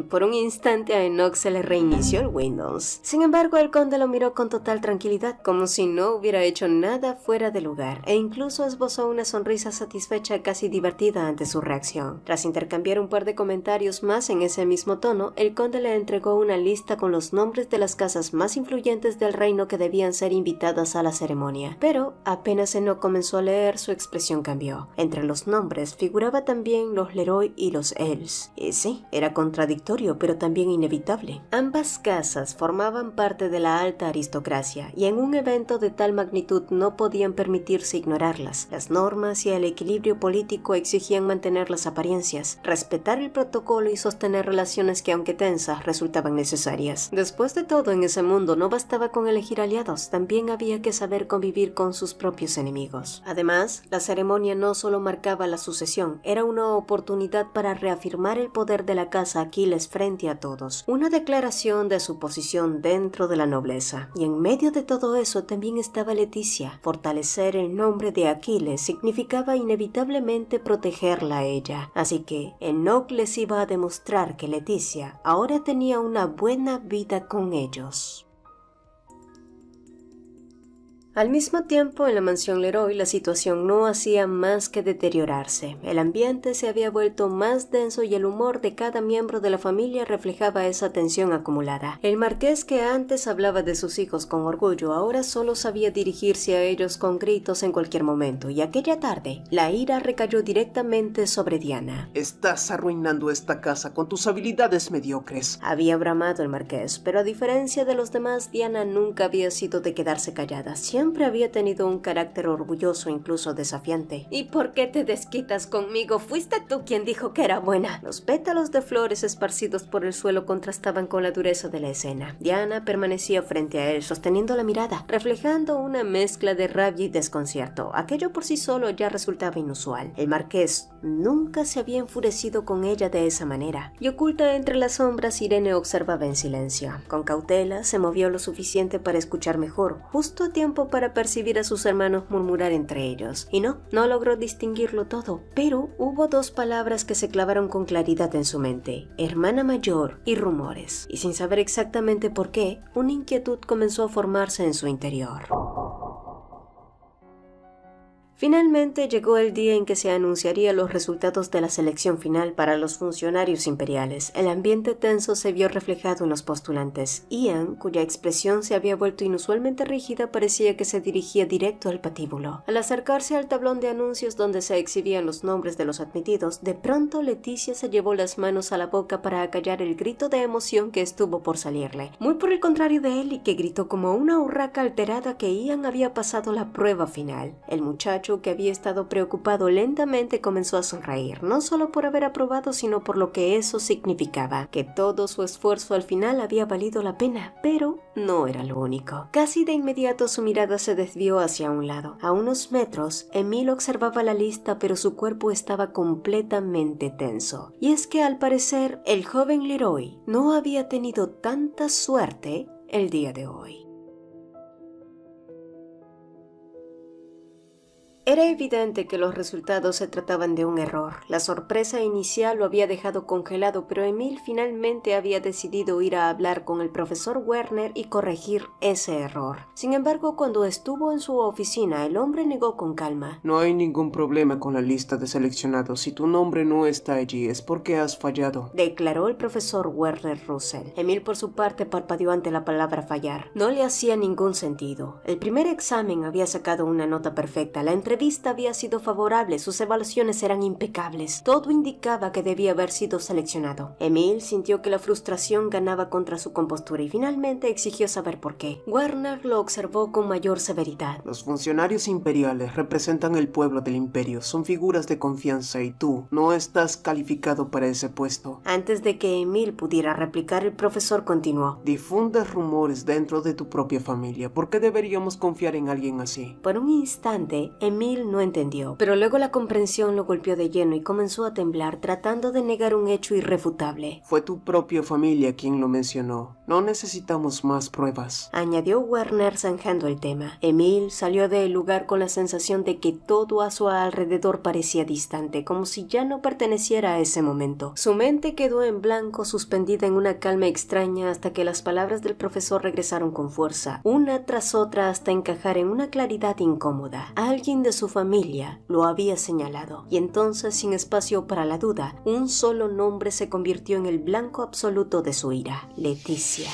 Por un instante a Enoch se le reinició el Windows. Sin embargo, el conde lo miró con total tranquilidad, como si no hubiera hecho nada fuera de lugar, e incluso esbozó una sonrisa satisfecha casi divertida ante su reacción. Tras intercambiar un par de comentarios más en ese mismo tono, el conde le entregó una lista con los nombres de las casas más influyentes del reino que debían ser invitadas a la ceremonia. Pero apenas Enoch comenzó a leer, su expresión cambió. Entre los nombres figuraba también los Leroy y los Els. Y sí, era contradictorio, pero también inevitable. Ambas casas formaban parte de la alta aristocracia, y en un evento de tal magnitud no podían permitirse ignorarlas. Las normas y el equilibrio político exigían mantener las apariencias, respetar el protocolo y sostener relaciones que, aunque tensas, resultaban necesarias. Después de todo, en ese mundo no bastaba con elegir aliados, también había que saber convivir con sus propios enemigos. Además, la ceremonia no solo marcaba la sucesión, era una oportunidad para reafirmar el poder de la casa Aquiles frente a todos, una declaración de su posición dentro de la nobleza. Y en medio de todo eso también estaba Leticia. Fortalecer el nombre de Aquiles significaba inevitablemente protegerla a ella. Así que Enoch les iba a demostrar que Leticia ahora tenía una buena vida con ellos. Al mismo tiempo, en la mansión Leroy la situación no hacía más que deteriorarse. El ambiente se había vuelto más denso y el humor de cada miembro de la familia reflejaba esa tensión acumulada. El marqués, que antes hablaba de sus hijos con orgullo, ahora solo sabía dirigirse a ellos con gritos en cualquier momento, y aquella tarde la ira recayó directamente sobre Diana. Estás arruinando esta casa con tus habilidades mediocres. Había bramado el marqués, pero a diferencia de los demás, Diana nunca había sido de quedarse callada. Siempre había tenido un carácter orgulloso, incluso desafiante. ¿Y por qué te desquitas conmigo? Fuiste tú quien dijo que era buena. Los pétalos de flores esparcidos por el suelo contrastaban con la dureza de la escena. Diana permanecía frente a él, sosteniendo la mirada, reflejando una mezcla de rabia y desconcierto. Aquello por sí solo ya resultaba inusual. El marqués nunca se había enfurecido con ella de esa manera. Y oculta entre las sombras, Irene observaba en silencio. Con cautela se movió lo suficiente para escuchar mejor, justo a tiempo para percibir a sus hermanos murmurar entre ellos. Y no logró distinguirlo todo, pero hubo dos palabras que se clavaron con claridad en su mente: hermana mayor y rumores. Y sin saber exactamente por qué, una inquietud comenzó a formarse en su interior. Finalmente llegó el día en que se anunciarían los resultados de la selección final para los funcionarios imperiales. El ambiente tenso se vio reflejado en los postulantes. Ian, cuya expresión se había vuelto inusualmente rígida, parecía que se dirigía directo al patíbulo. Al acercarse al tablón de anuncios donde se exhibían los nombres de los admitidos, de pronto Leticia se llevó las manos a la boca para acallar el grito de emoción que estuvo por salirle. Muy por el contrario de él, y que gritó como una urraca alterada que Ian había pasado la prueba final. El muchacho, que había estado preocupado, lentamente comenzó a sonreír, no solo por haber aprobado, sino por lo que eso significaba, que todo su esfuerzo al final había valido la pena. Pero no era lo único. Casi de inmediato su mirada se desvió hacia un lado. A unos metros, Emil observaba la lista, pero su cuerpo estaba completamente tenso. Y es que al parecer, el joven Leroy no había tenido tanta suerte el día de hoy. Era evidente que los resultados se trataban de un error. La sorpresa inicial lo había dejado congelado, pero Emil finalmente había decidido ir a hablar con el profesor Werner y corregir ese error. Sin embargo, cuando estuvo en su oficina, el hombre negó con calma. No hay ningún problema con la lista de seleccionados. Si tu nombre no está allí, es porque has fallado, declaró el profesor Werner Russell. Emil, por su parte, parpadeó ante la palabra fallar. No le hacía ningún sentido. El primer examen había sacado una nota perfecta, la entrevista había sido favorable, sus evaluaciones eran impecables. Todo indicaba que debía haber sido seleccionado. Emil sintió que la frustración ganaba contra su compostura y finalmente exigió saber por qué. Werner lo observó con mayor severidad. Los funcionarios imperiales representan el pueblo del imperio, son figuras de confianza y tú no estás calificado para ese puesto. Antes de que Emil pudiera replicar, el profesor continuó. Difundes rumores dentro de tu propia familia. ¿Por qué deberíamos confiar en alguien así? Por un instante, Emil no entendió, pero luego la comprensión lo golpeó de lleno y comenzó a temblar, tratando de negar un hecho irrefutable. Fue tu propia familia quien lo mencionó. No necesitamos más pruebas, añadió Werner zanjando el tema. Emil salió del lugar con la sensación de que todo a su alrededor parecía distante, como si ya no perteneciera a ese momento. Su mente quedó en blanco, suspendida en una calma extraña hasta que las palabras del profesor regresaron con fuerza, una tras otra hasta encajar en una claridad incómoda. Alguien de su familia lo había señalado, y entonces, sin espacio para la duda, un solo nombre se convirtió en el blanco absoluto de su ira: Leticia.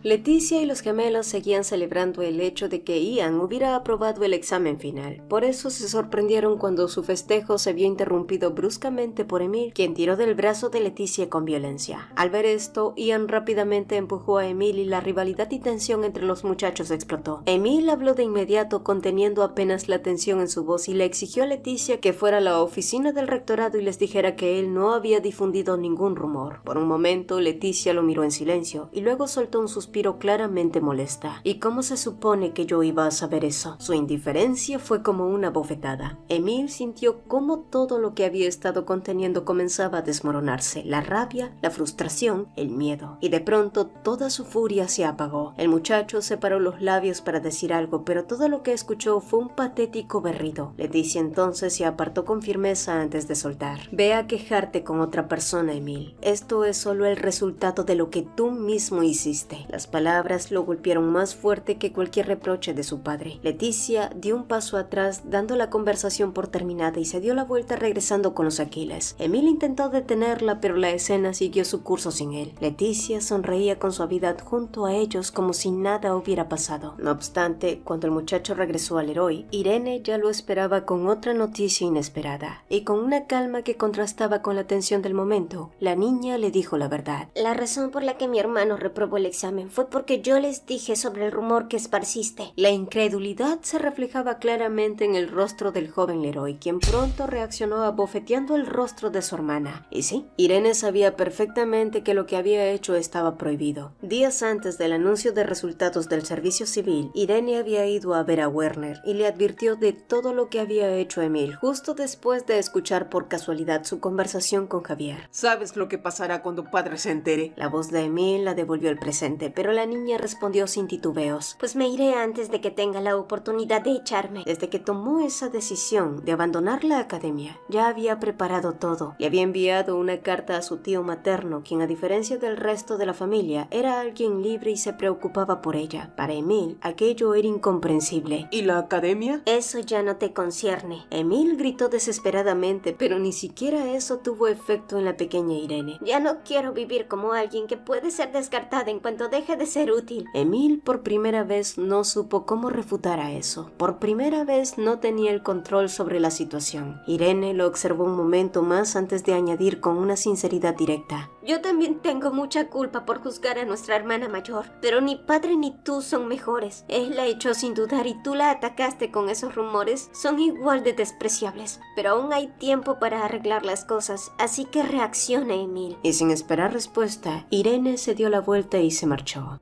Leticia y los gemelos seguían celebrando el hecho de que Ian hubiera aprobado el examen final. Por eso se sorprendieron cuando su festejo se vio interrumpido bruscamente por Emil, quien tiró del brazo de Leticia con violencia. Al ver esto, Ian rápidamente empujó a Emil y la rivalidad y tensión entre los muchachos explotó. Emil habló de inmediato, conteniendo apenas la tensión en su voz, y le exigió a Leticia que fuera a la oficina del rectorado y les dijera que él no había difundido ningún rumor. Por un momento, Leticia lo miró en silencio y luego soltó un suspiro claramente molesta. ¿Y cómo se supone que yo iba a saber eso? Su indiferencia fue como una bofetada. Emil sintió cómo todo lo que había estado conteniendo comenzaba a desmoronarse: la rabia, la frustración, el miedo. Y de pronto toda su furia se apagó. El muchacho separó los labios para decir algo, pero todo lo que escuchó fue un patético berrido. Leticia entonces se apartó con firmeza antes de soltar. Ve a quejarte con otra persona, Emil. Esto es solo el resultado de lo que tú mismo hiciste. Las palabras lo golpearon más fuerte que cualquier reproche de su padre. Leticia dio un paso atrás, dando la conversación por terminada, y se dio la vuelta regresando con los Aquiles. Emil intentó detenerla, pero la escena siguió su curso sin él. Leticia sonreía con suavidad junto a ellos como si nada hubiera pasado. No obstante, cuando el muchacho regresó al Heroi, Irene ya lo esperaba con otra noticia inesperada, y con una calma que contrastaba con la tensión del momento, la niña le dijo la verdad. La razón por la que mi hermano reprobó el examen fue porque yo les dije sobre el rumor que esparciste. La incredulidad se reflejaba claramente en el rostro del joven Leroy, quien pronto reaccionó abofeteando el rostro de su hermana. Y sí, Irene sabía perfectamente que lo que había hecho estaba prohibido. Días antes del anuncio de resultados del servicio civil, Irene había ido a ver a Werner y le advirtió de todo lo que había hecho Emil, justo después de escuchar por casualidad su conversación con Javier. ¿Sabes lo que pasará cuando padre se entere? La voz de Emil la devolvió al presente, pero la niña respondió sin titubeos. Pues me iré antes de que tenga la oportunidad de echarme. Desde que tomó esa decisión de abandonar la academia, ya había preparado todo. Le había enviado una carta a su tío materno, quien, a diferencia del resto de la familia, era alguien libre y se preocupaba por ella. Para Emil, aquello era incomprensible. ¿Y la academia? Eso ya no te concierne. Emil gritó desesperadamente, pero ni siquiera eso tuvo efecto en la pequeña Irene. Ya no quiero vivir como alguien que puede ser descartada en cuanto deje de ser útil. Emil por primera vez no supo cómo refutar a eso. Por primera vez no tenía el control sobre la situación. Irene lo observó un momento más antes de añadir con una sinceridad directa: yo también tengo mucha culpa por juzgar a nuestra hermana mayor, pero ni padre ni tú son mejores. Él la echó sin dudar y tú la atacaste con esos rumores. Son igual de despreciables, pero aún hay tiempo para arreglar las cosas, así que reacciona, Emil. Y sin esperar respuesta, Irene se dio la vuelta y se marchó.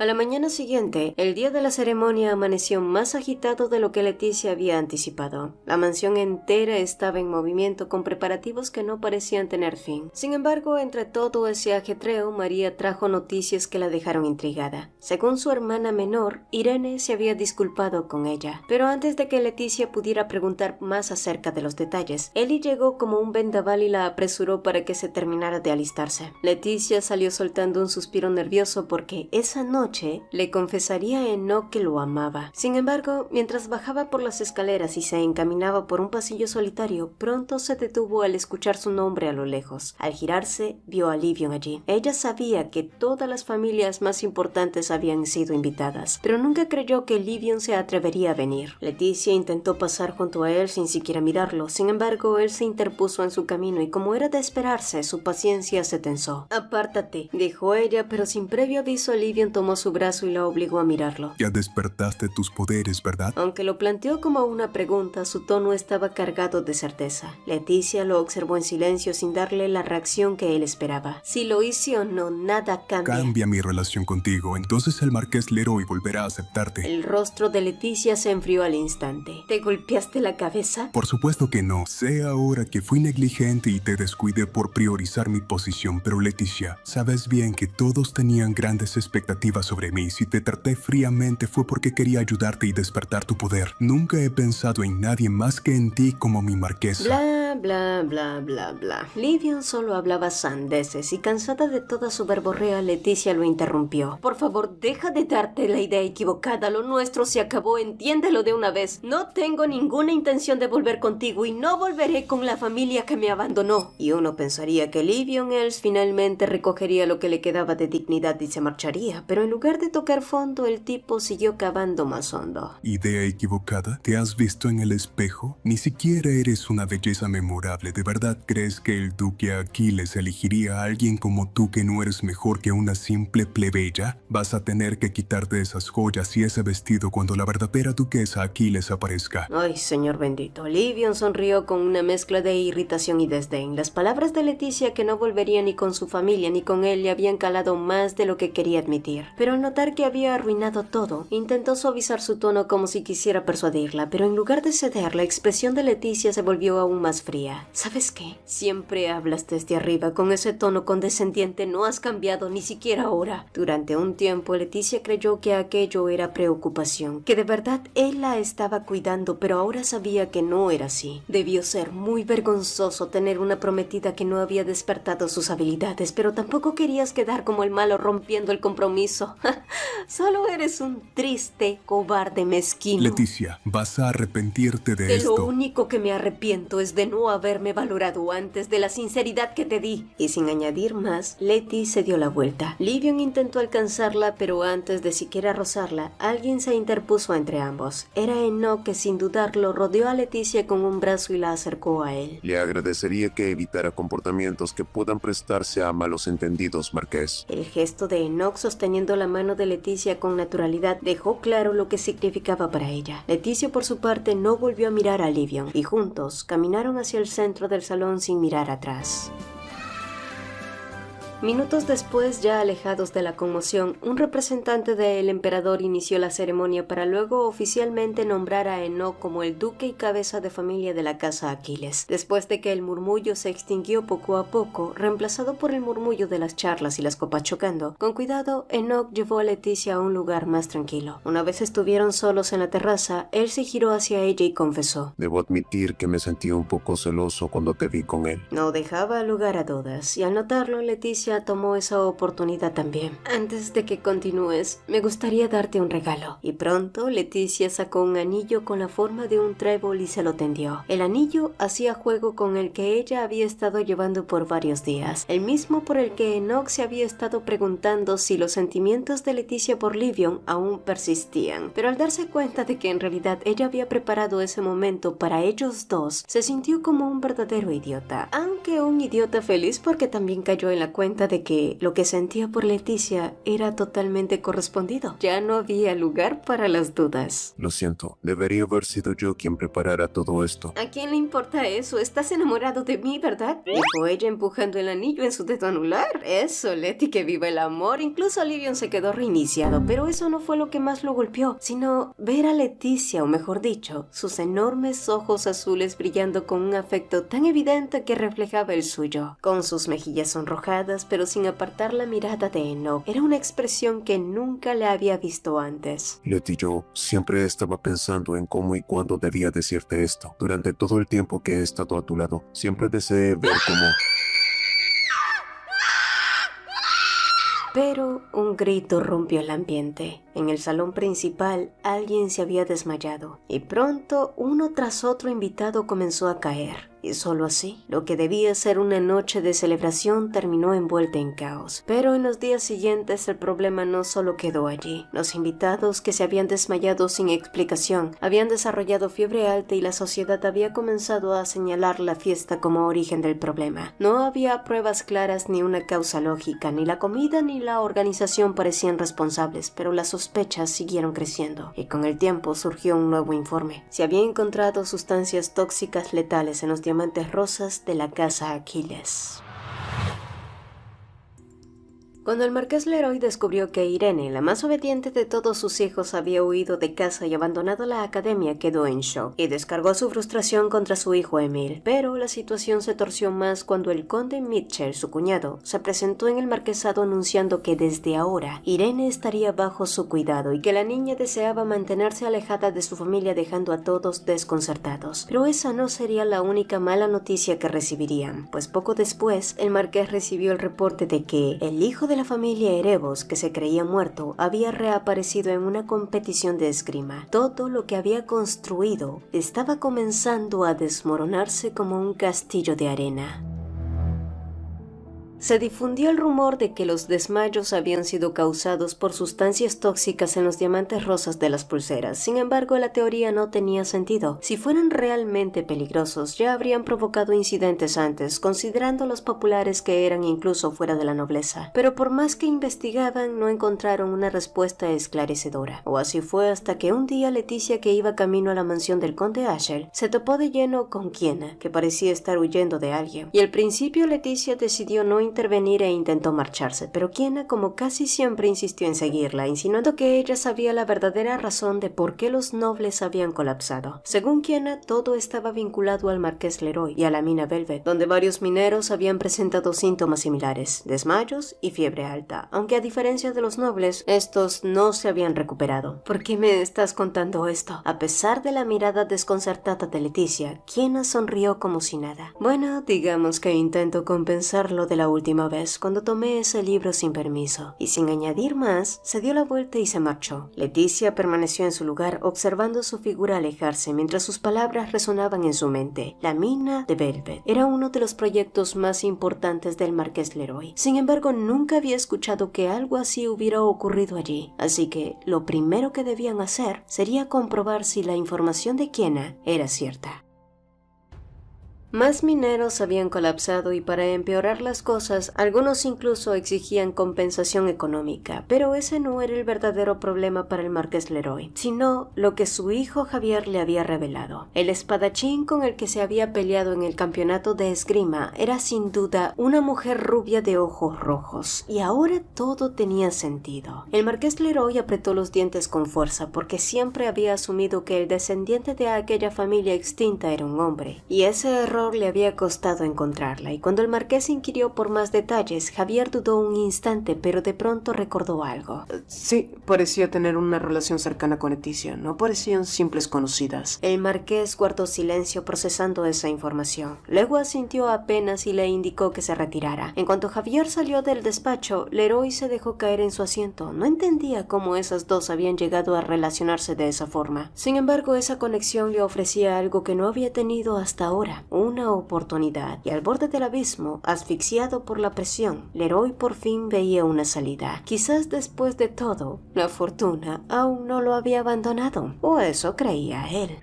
A la mañana siguiente, el día de la ceremonia amaneció más agitado de lo que Leticia había anticipado. La mansión entera estaba en movimiento con preparativos que no parecían tener fin. Sin embargo, entre todo ese ajetreo, María trajo noticias que la dejaron intrigada. Según su hermana menor, Irene se había disculpado con ella. Pero antes de que Leticia pudiera preguntar más acerca de los detalles, Eli llegó como un vendaval y la apresuró para que se terminara de alistarse. Leticia salió soltando un suspiro nervioso porque esa noche le confesaría a Enoch que lo amaba. Sin embargo, mientras bajaba por las escaleras y se encaminaba por un pasillo solitario, pronto se detuvo al escuchar su nombre a lo lejos. Al girarse, vio a Livion allí. Ella sabía que todas las familias más importantes habían sido invitadas, pero nunca creyó que Livion se atrevería a venir. Leticia intentó pasar junto a él sin siquiera mirarlo. Sin embargo, él se interpuso en su camino y, como era de esperarse, su paciencia se tensó. «Apártate», dijo ella, pero sin previo aviso, Livion tomó su brazo y la obligó a mirarlo. Ya despertaste tus poderes, ¿verdad? Aunque lo planteó como una pregunta, su tono estaba cargado de certeza. Leticia lo observó en silencio sin darle la reacción que él esperaba. Si lo hice o no, nada cambia. Cambia mi relación contigo, entonces el Marqués Leroy volverá a aceptarte. El rostro de Leticia se enfrió al instante. ¿Te golpeaste la cabeza? Por supuesto que no. Sé ahora que fui negligente y te descuidé por priorizar mi posición, pero Leticia, sabes bien que todos tenían grandes expectativas sobre mí. Si te traté fríamente fue porque quería ayudarte y despertar tu poder. Nunca he pensado en nadie más que en ti como mi marquesa. Bla, bla, bla, bla, bla. Livion solo hablaba sandeces y, cansada de toda su verborrea, Leticia lo interrumpió. Por favor, deja de darte la idea equivocada. Lo nuestro se acabó, entiéndelo de una vez. No tengo ninguna intención de volver contigo y no volveré con la familia que me abandonó. Y uno pensaría que Livion Els finalmente recogería lo que le quedaba de dignidad y se marcharía, pero en lugar de tocar fondo, el tipo siguió cavando más hondo. ¿Idea equivocada? ¿Te has visto en el espejo? Ni siquiera eres una belleza memorable. ¿De verdad crees que el duque Aquiles elegiría a alguien como tú que no eres mejor que una simple plebeya? Vas a tener que quitarte esas joyas y ese vestido cuando la verdadera duquesa Aquiles aparezca. Ay, señor bendito. Livion sonrió con una mezcla de irritación y desdén. Las palabras de Leticia, que no volvería ni con su familia ni con él, le habían calado más de lo que quería admitir. Pero al notar que había arruinado todo, intentó suavizar su tono como si quisiera persuadirla, pero en lugar de ceder, la expresión de Leticia se volvió aún más fría. ¿Sabes qué? Siempre hablas desde arriba, con ese tono condescendiente. No has cambiado, ni siquiera ahora. Durante un tiempo, Leticia creyó que aquello era preocupación, que de verdad él la estaba cuidando, pero ahora sabía que no era así. Debió ser muy vergonzoso tener una prometida que no había despertado sus habilidades, pero tampoco querías quedar como el malo rompiendo el compromiso. Solo eres un triste, cobarde, mezquino. Leticia, vas a arrepentirte de esto. Lo único que me arrepiento es de no haberme valorado antes, de la sinceridad que te di. Y sin añadir más, Leti se dio la vuelta. Livion intentó alcanzarla, pero antes de siquiera rozarla, alguien se interpuso entre ambos. Era Enoch, que sin dudarlo rodeó a Leticia con un brazo y la acercó a él. Le agradecería que evitara comportamientos que puedan prestarse a malos entendidos, Marqués. El gesto de Enoch sosteniendo la mano de Leticia con naturalidad dejó claro lo que significaba para ella. Leticia, por su parte, no volvió a mirar a Livion y juntos caminaron hacia el centro del salón sin mirar atrás. Minutos después, ya alejados de la conmoción, un representante del emperador inició la ceremonia para luego oficialmente nombrar a Enoch como el duque y cabeza de familia de la casa Aquiles. Después de que el murmullo se extinguió poco a poco, reemplazado por el murmullo de las charlas y las copas chocando, con cuidado, Enoch llevó a Leticia a un lugar más tranquilo. Una vez estuvieron solos en la terraza, él se giró hacia ella y confesó: Debo admitir que me sentí un poco celoso cuando te vi con él. No dejaba lugar a dudas, y al notarlo, Leticia tomó esa oportunidad también. Antes de que continúes, me gustaría darte un regalo. Y pronto, Leticia sacó un anillo con la forma de un trébol y se lo tendió. El anillo hacía juego con el que ella había estado llevando por varios días, el mismo por el que Enoch se había estado preguntando si los sentimientos de Leticia por Livion aún persistían. Pero al darse cuenta de que en realidad ella había preparado ese momento para ellos dos, se sintió como un verdadero idiota. Aunque un idiota feliz, porque también cayó en la cuenta cuenta de que lo que sentía por Leticia era totalmente correspondido. Ya no había lugar para las dudas. Lo siento, debería haber sido yo quien preparara todo esto. ¿A quién le importa eso? Estás enamorado de mí, ¿verdad? Dijo ella empujando el anillo en su dedo anular. Eso, Leti, que viva el amor. Incluso Livion se quedó reiniciado, pero eso no fue lo que más lo golpeó, sino ver a Leticia, o mejor dicho, sus enormes ojos azules brillando con un afecto tan evidente que reflejaba el suyo. Con sus mejillas sonrojadas, pero sin apartar la mirada de Enoch. Era una expresión que nunca le había visto antes. Leti, yo siempre estaba pensando en cómo y cuándo debía decirte esto. Durante todo el tiempo que he estado a tu lado, siempre deseé ver cómo... Pero un grito rompió el ambiente. En el salón principal alguien se había desmayado y pronto uno tras otro invitado comenzó a caer. Y solo así, lo que debía ser una noche de celebración terminó envuelta en caos. Pero en los días siguientes el problema no solo quedó allí. Los invitados que se habían desmayado sin explicación habían desarrollado fiebre alta y la sociedad había comenzado a señalar la fiesta como origen del problema. No había pruebas claras ni una causa lógica, ni la comida ni la organización parecían responsables, pero las sospechas siguieron creciendo. Y con el tiempo surgió un nuevo informe. Se habían encontrado sustancias tóxicas letales en los diamantes rosas de la casa Aquiles. Cuando el marqués Leroy descubrió que Irene, la más obediente de todos sus hijos, había huido de casa y abandonado la academia, quedó en shock y descargó su frustración contra su hijo Emil. Pero la situación se torció más cuando el conde Mitchell, su cuñado, se presentó en el marquesado anunciando que desde ahora Irene estaría bajo su cuidado y que la niña deseaba mantenerse alejada de su familia, dejando a todos desconcertados. Pero esa no sería la única mala noticia que recibirían, pues poco después el marqués recibió el reporte de que el hijo de la familia Erebos, que se creía muerto, había reaparecido en una competición de esgrima. Todo lo que había construido estaba comenzando a desmoronarse como un castillo de arena. Se difundió el rumor de que los desmayos habían sido causados por sustancias tóxicas en los diamantes rosas de las pulseras. Sin embargo, la teoría no tenía sentido. Si fueran realmente peligrosos, ya habrían provocado incidentes antes, considerando los populares que eran incluso fuera de la nobleza. Pero por más que investigaban, no encontraron una respuesta esclarecedora. O así fue hasta que un día Leticia, que iba camino a la mansión del conde Asher, se topó de lleno con Kiena, que parecía estar huyendo de alguien. Y al principio Leticia decidió no intervenir e intentó marcharse, pero Kiena, como casi siempre, insistió en seguirla, insinuando que ella sabía la verdadera razón de por qué los nobles habían colapsado. Según Kiena, todo estaba vinculado al marqués Leroy y a la mina Velvet, donde varios mineros habían presentado síntomas similares, desmayos y fiebre alta, aunque a diferencia de los nobles, estos no se habían recuperado. ¿Por qué me estás contando esto? A pesar de la mirada desconcertada de Leticia, Kiena sonrió como si nada. Bueno, digamos que intento compensarlo de la última vez cuando tomé ese libro sin permiso, y sin añadir más, se dio la vuelta y se marchó. Leticia permaneció en su lugar observando su figura alejarse mientras sus palabras resonaban en su mente. La mina de Velvet era uno de los proyectos más importantes del marqués Leroy. Sin embargo, nunca había escuchado que algo así hubiera ocurrido allí, así que lo primero que debían hacer sería comprobar si la información de Kiena era cierta. Más mineros habían colapsado y para empeorar las cosas, algunos incluso exigían compensación económica, pero ese no era el verdadero problema para el marqués Leroy, sino lo que su hijo Javier le había revelado. El espadachín con el que se había peleado en el campeonato de esgrima era sin duda una mujer rubia de ojos rojos, y ahora todo tenía sentido. El marqués Leroy apretó los dientes con fuerza porque siempre había asumido que el descendiente de aquella familia extinta era un hombre, y ese error le había costado encontrarla, y cuando el marqués inquirió por más detalles, Javier dudó un instante, pero de pronto recordó algo. Sí, parecía tener una relación cercana con Leticia, no parecían simples conocidas. El marqués guardó silencio procesando esa información. Luego asintió apenas y le indicó que se retirara. En cuanto Javier salió del despacho, Leroy se dejó caer en su asiento. No entendía cómo esas dos habían llegado a relacionarse de esa forma. Sin embargo, esa conexión le ofrecía algo que no había tenido hasta ahora, una oportunidad, y al borde del abismo, asfixiado por la presión, Leroy por fin veía una salida. Quizás después de todo, la fortuna aún no lo había abandonado, o eso creía él.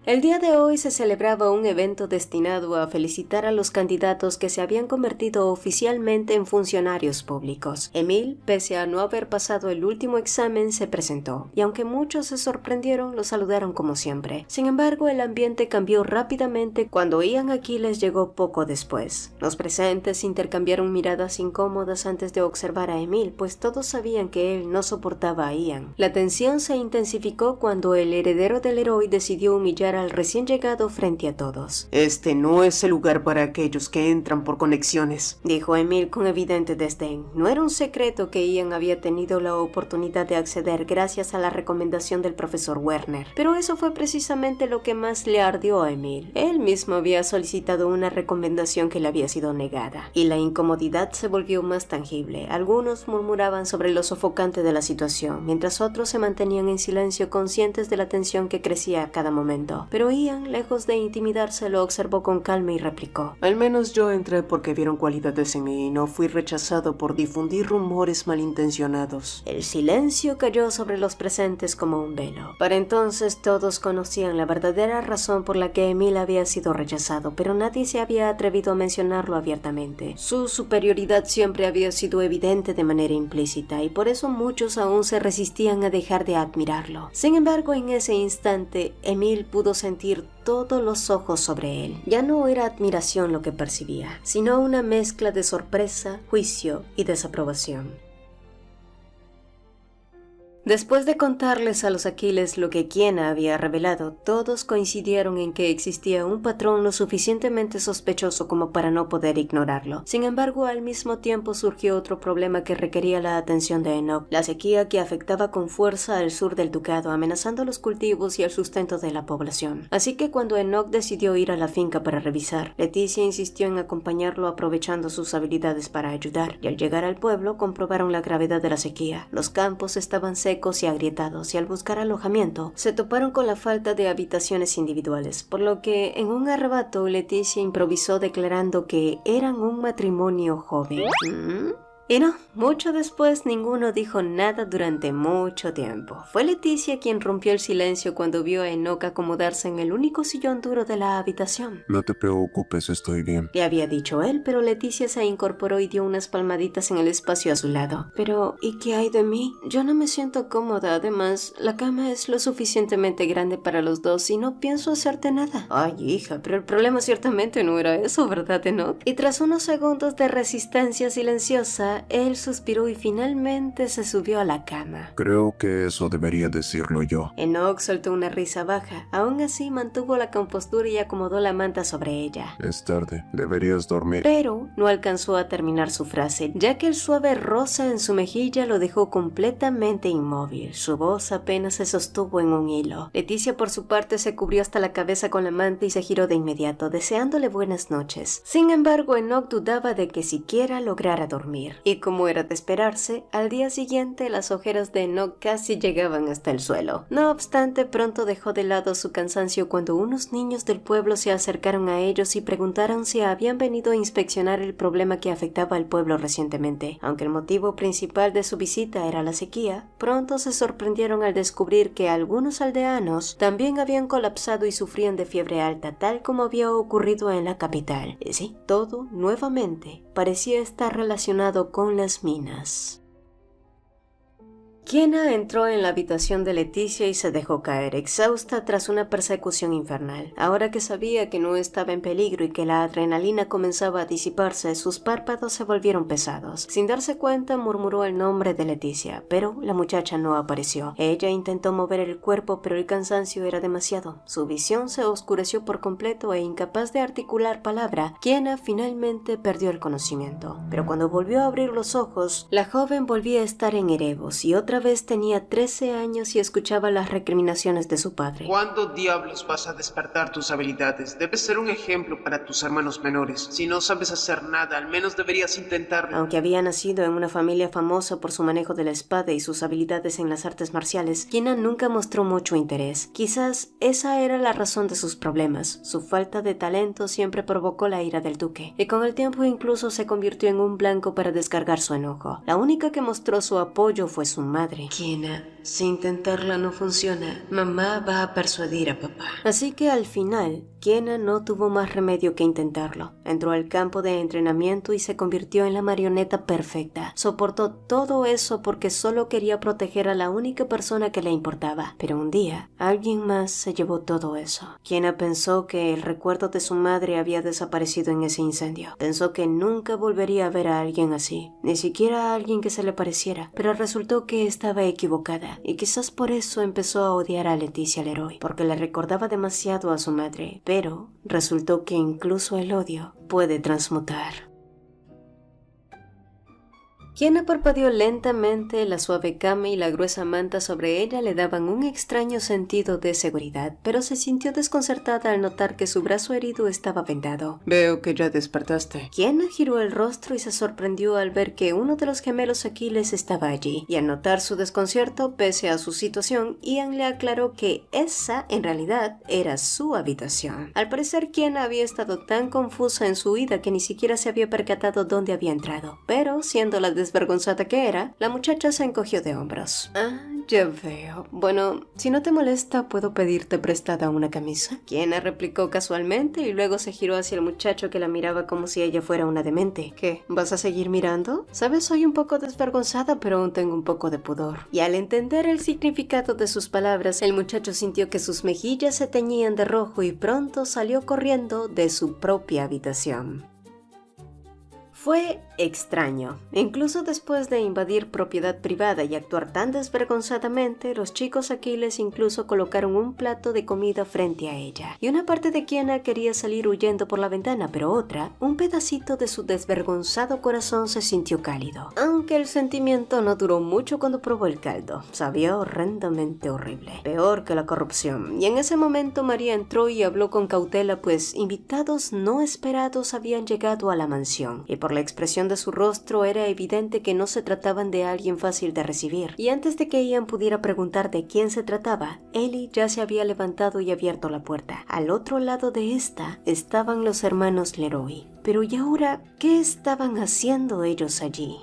El día de hoy se celebraba un evento destinado a felicitar a los candidatos que se habían convertido oficialmente en funcionarios públicos. Emil, pese a no haber pasado el último examen, se presentó, y aunque muchos se sorprendieron, lo saludaron como siempre. Sin embargo, el ambiente cambió rápidamente cuando Ian Aquiles llegó poco después. Los presentes intercambiaron miradas incómodas antes de observar a Emil, pues todos sabían que él no soportaba a Ian. La tensión se intensificó cuando el heredero del héroe decidió humillar al recién llegado frente a todos. Este no es el lugar para aquellos que entran por conexiones, dijo Emil con evidente desdén. No era un secreto que Ian había tenido la oportunidad de acceder gracias a la recomendación del profesor Werner, pero eso fue precisamente lo que más le ardió a Emil. Él mismo había solicitado una recomendación que le había sido negada, y la incomodidad se volvió más tangible. Algunos murmuraban sobre lo sofocante de la situación, mientras otros se mantenían en silencio, conscientes de la tensión que crecía a cada momento. Pero Ian, lejos de intimidarse, lo observó con calma y replicó: al menos yo entré porque vieron cualidades en mí y no fui rechazado por difundir rumores malintencionados. El silencio cayó sobre los presentes como un velo. Para entonces todos conocían la verdadera razón por la que Emil había sido rechazado, pero nadie se había atrevido a mencionarlo abiertamente. Su superioridad siempre había sido evidente de manera implícita, y por eso muchos aún se resistían a dejar de admirarlo. Sin embargo, en ese instante, Emil pudo sentir todos los ojos sobre él. Ya no era admiración lo que percibía, sino una mezcla de sorpresa, juicio y desaprobación. Después de contarles a los Aquiles lo que Kiena había revelado, todos coincidieron en que existía un patrón lo suficientemente sospechoso como para no poder ignorarlo. Sin embargo, al mismo tiempo surgió otro problema que requería la atención de Enoch: la sequía que afectaba con fuerza al sur del ducado, amenazando los cultivos y el sustento de la población. Así que cuando Enoch decidió ir a la finca para revisar, Leticia insistió en acompañarlo, aprovechando sus habilidades para ayudar, y al llegar al pueblo comprobaron la gravedad de la sequía. Los campos estaban secos y agrietados, y al buscar alojamiento se toparon con la falta de habitaciones individuales, por lo que en un arrebato Leticia improvisó declarando que eran un matrimonio joven. Y no, mucho después ninguno dijo nada durante mucho tiempo. Fue Leticia quien rompió el silencio cuando vio a Enoch acomodarse en el único sillón duro de la habitación. No te preocupes, estoy bien, le había dicho él, pero Leticia se incorporó y dio unas palmaditas en el espacio a su lado. Pero, ¿y qué hay de mí? Yo no me siento cómoda, además, la cama es lo suficientemente grande para los dos y no pienso hacerte nada. Ay, hija, pero el problema ciertamente no era eso, ¿verdad, Enoch? Y tras unos segundos de resistencia silenciosa, él suspiró y finalmente se subió a la cama. Creo que eso debería decirlo yo. Enoch soltó una risa baja. Aún así mantuvo la compostura y acomodó la manta sobre ella. Es tarde, deberías dormir. Pero no alcanzó a terminar su frase, ya que el suave rosa en su mejilla lo dejó completamente inmóvil. Su voz apenas se sostuvo en un hilo. Leticia, por su parte, se cubrió hasta la cabeza con la manta y se giró de inmediato, deseándole buenas noches. Sin embargo, Enoch dudaba de que siquiera lograra dormir. Y como era de esperarse, al día siguiente las ojeras de Enoch casi llegaban hasta el suelo. No obstante, pronto dejó de lado su cansancio cuando unos niños del pueblo se acercaron a ellos y preguntaron si habían venido a inspeccionar el problema que afectaba al pueblo recientemente. Aunque el motivo principal de su visita era la sequía, pronto se sorprendieron al descubrir que algunos aldeanos también habían colapsado y sufrían de fiebre alta, tal como había ocurrido en la capital. Y sí, todo nuevamente parecía estar relacionado con las minas. Kiena entró en la habitación de Leticia y se dejó caer, exhausta tras una persecución infernal. Ahora que sabía que no estaba en peligro y que la adrenalina comenzaba a disiparse, sus párpados se volvieron pesados. Sin darse cuenta, murmuró el nombre de Leticia, pero la muchacha no apareció. Ella intentó mover el cuerpo, pero el cansancio era demasiado. Su visión se oscureció por completo e incapaz de articular palabra, Kiena finalmente perdió el conocimiento. Pero cuando volvió a abrir los ojos, la joven volvía a estar en Erebos y otra vez tenía 13 años y escuchaba las recriminaciones de su padre. ¿Cuándo diablos vas a despertar tus habilidades? Debes ser un ejemplo para tus hermanos menores. Si no sabes hacer nada, al menos deberías intentarlo. Aunque había nacido en una familia famosa por su manejo de la espada y sus habilidades en las artes marciales, Kiena nunca mostró mucho interés. Quizás esa era la razón de sus problemas. Su falta de talento siempre provocó la ira del duque, y con el tiempo incluso se convirtió en un blanco para descargar su enojo. La única que mostró su apoyo fue su madre. Kiena, Si intentarla no funciona, mamá va a persuadir a papá. Así que al final, Kiena no tuvo más remedio que intentarlo. Entró al campo de entrenamiento y se convirtió en la marioneta perfecta. Soportó todo eso porque solo quería proteger a la única persona que le importaba. Pero un día, alguien más se llevó todo eso. Kiena pensó que el recuerdo de su madre había desaparecido en ese incendio. Pensó que nunca volvería a ver a alguien así, ni siquiera a alguien que se le pareciera. Pero resultó que estaba equivocada. Y quizás por eso empezó a odiar a Leticia Leroy, porque le recordaba demasiado a su madre. Pero resultó que incluso el odio puede transmutar. Kiena parpadeó lentamente, la suave cama y la gruesa manta sobre ella le daban un extraño sentido de seguridad, pero se sintió desconcertada al notar que su brazo herido estaba vendado. Veo que ya despertaste. Kiena giró el rostro y se sorprendió al ver que uno de los gemelos Aquiles estaba allí, y al notar su desconcierto pese a su situación, Ian le aclaró que esa en realidad era su habitación. Al parecer Kiena había estado tan confusa en su huida que ni siquiera se había percatado dónde había entrado, pero siendo la desvergonzada que era, la muchacha se encogió de hombros. Ya veo. Bueno, si no te molesta, ¿puedo pedirte prestada una camisa? Kiena replicó casualmente y luego se giró hacia el muchacho que la miraba como si ella fuera una demente. ¿Qué? ¿Vas a seguir mirando? Sabes, soy un poco desvergonzada, pero aún tengo un poco de pudor. Y al entender el significado de sus palabras, el muchacho sintió que sus mejillas se teñían de rojo y pronto salió corriendo de su propia habitación. Fue extraño. Incluso después de invadir propiedad privada y actuar tan desvergonzadamente, los chicos Aquiles incluso colocaron un plato de comida frente a ella. Y una parte de Kiena quería salir huyendo por la ventana, pero otra, un pedacito de su desvergonzado corazón se sintió cálido. Aunque el sentimiento no duró mucho cuando probó el caldo. Sabía horrendamente horrible. Peor que la corrupción. Y en ese momento María entró y habló con cautela, pues invitados no esperados habían llegado a la mansión. Y por la expresión de su rostro era evidente que no se trataban de alguien fácil de recibir. Y antes de que Ian pudiera preguntar de quién se trataba, Ellie ya se había levantado y abierto la puerta. Al otro lado de esta estaban los hermanos Leroy. Pero ¿y ahora qué estaban haciendo ellos allí?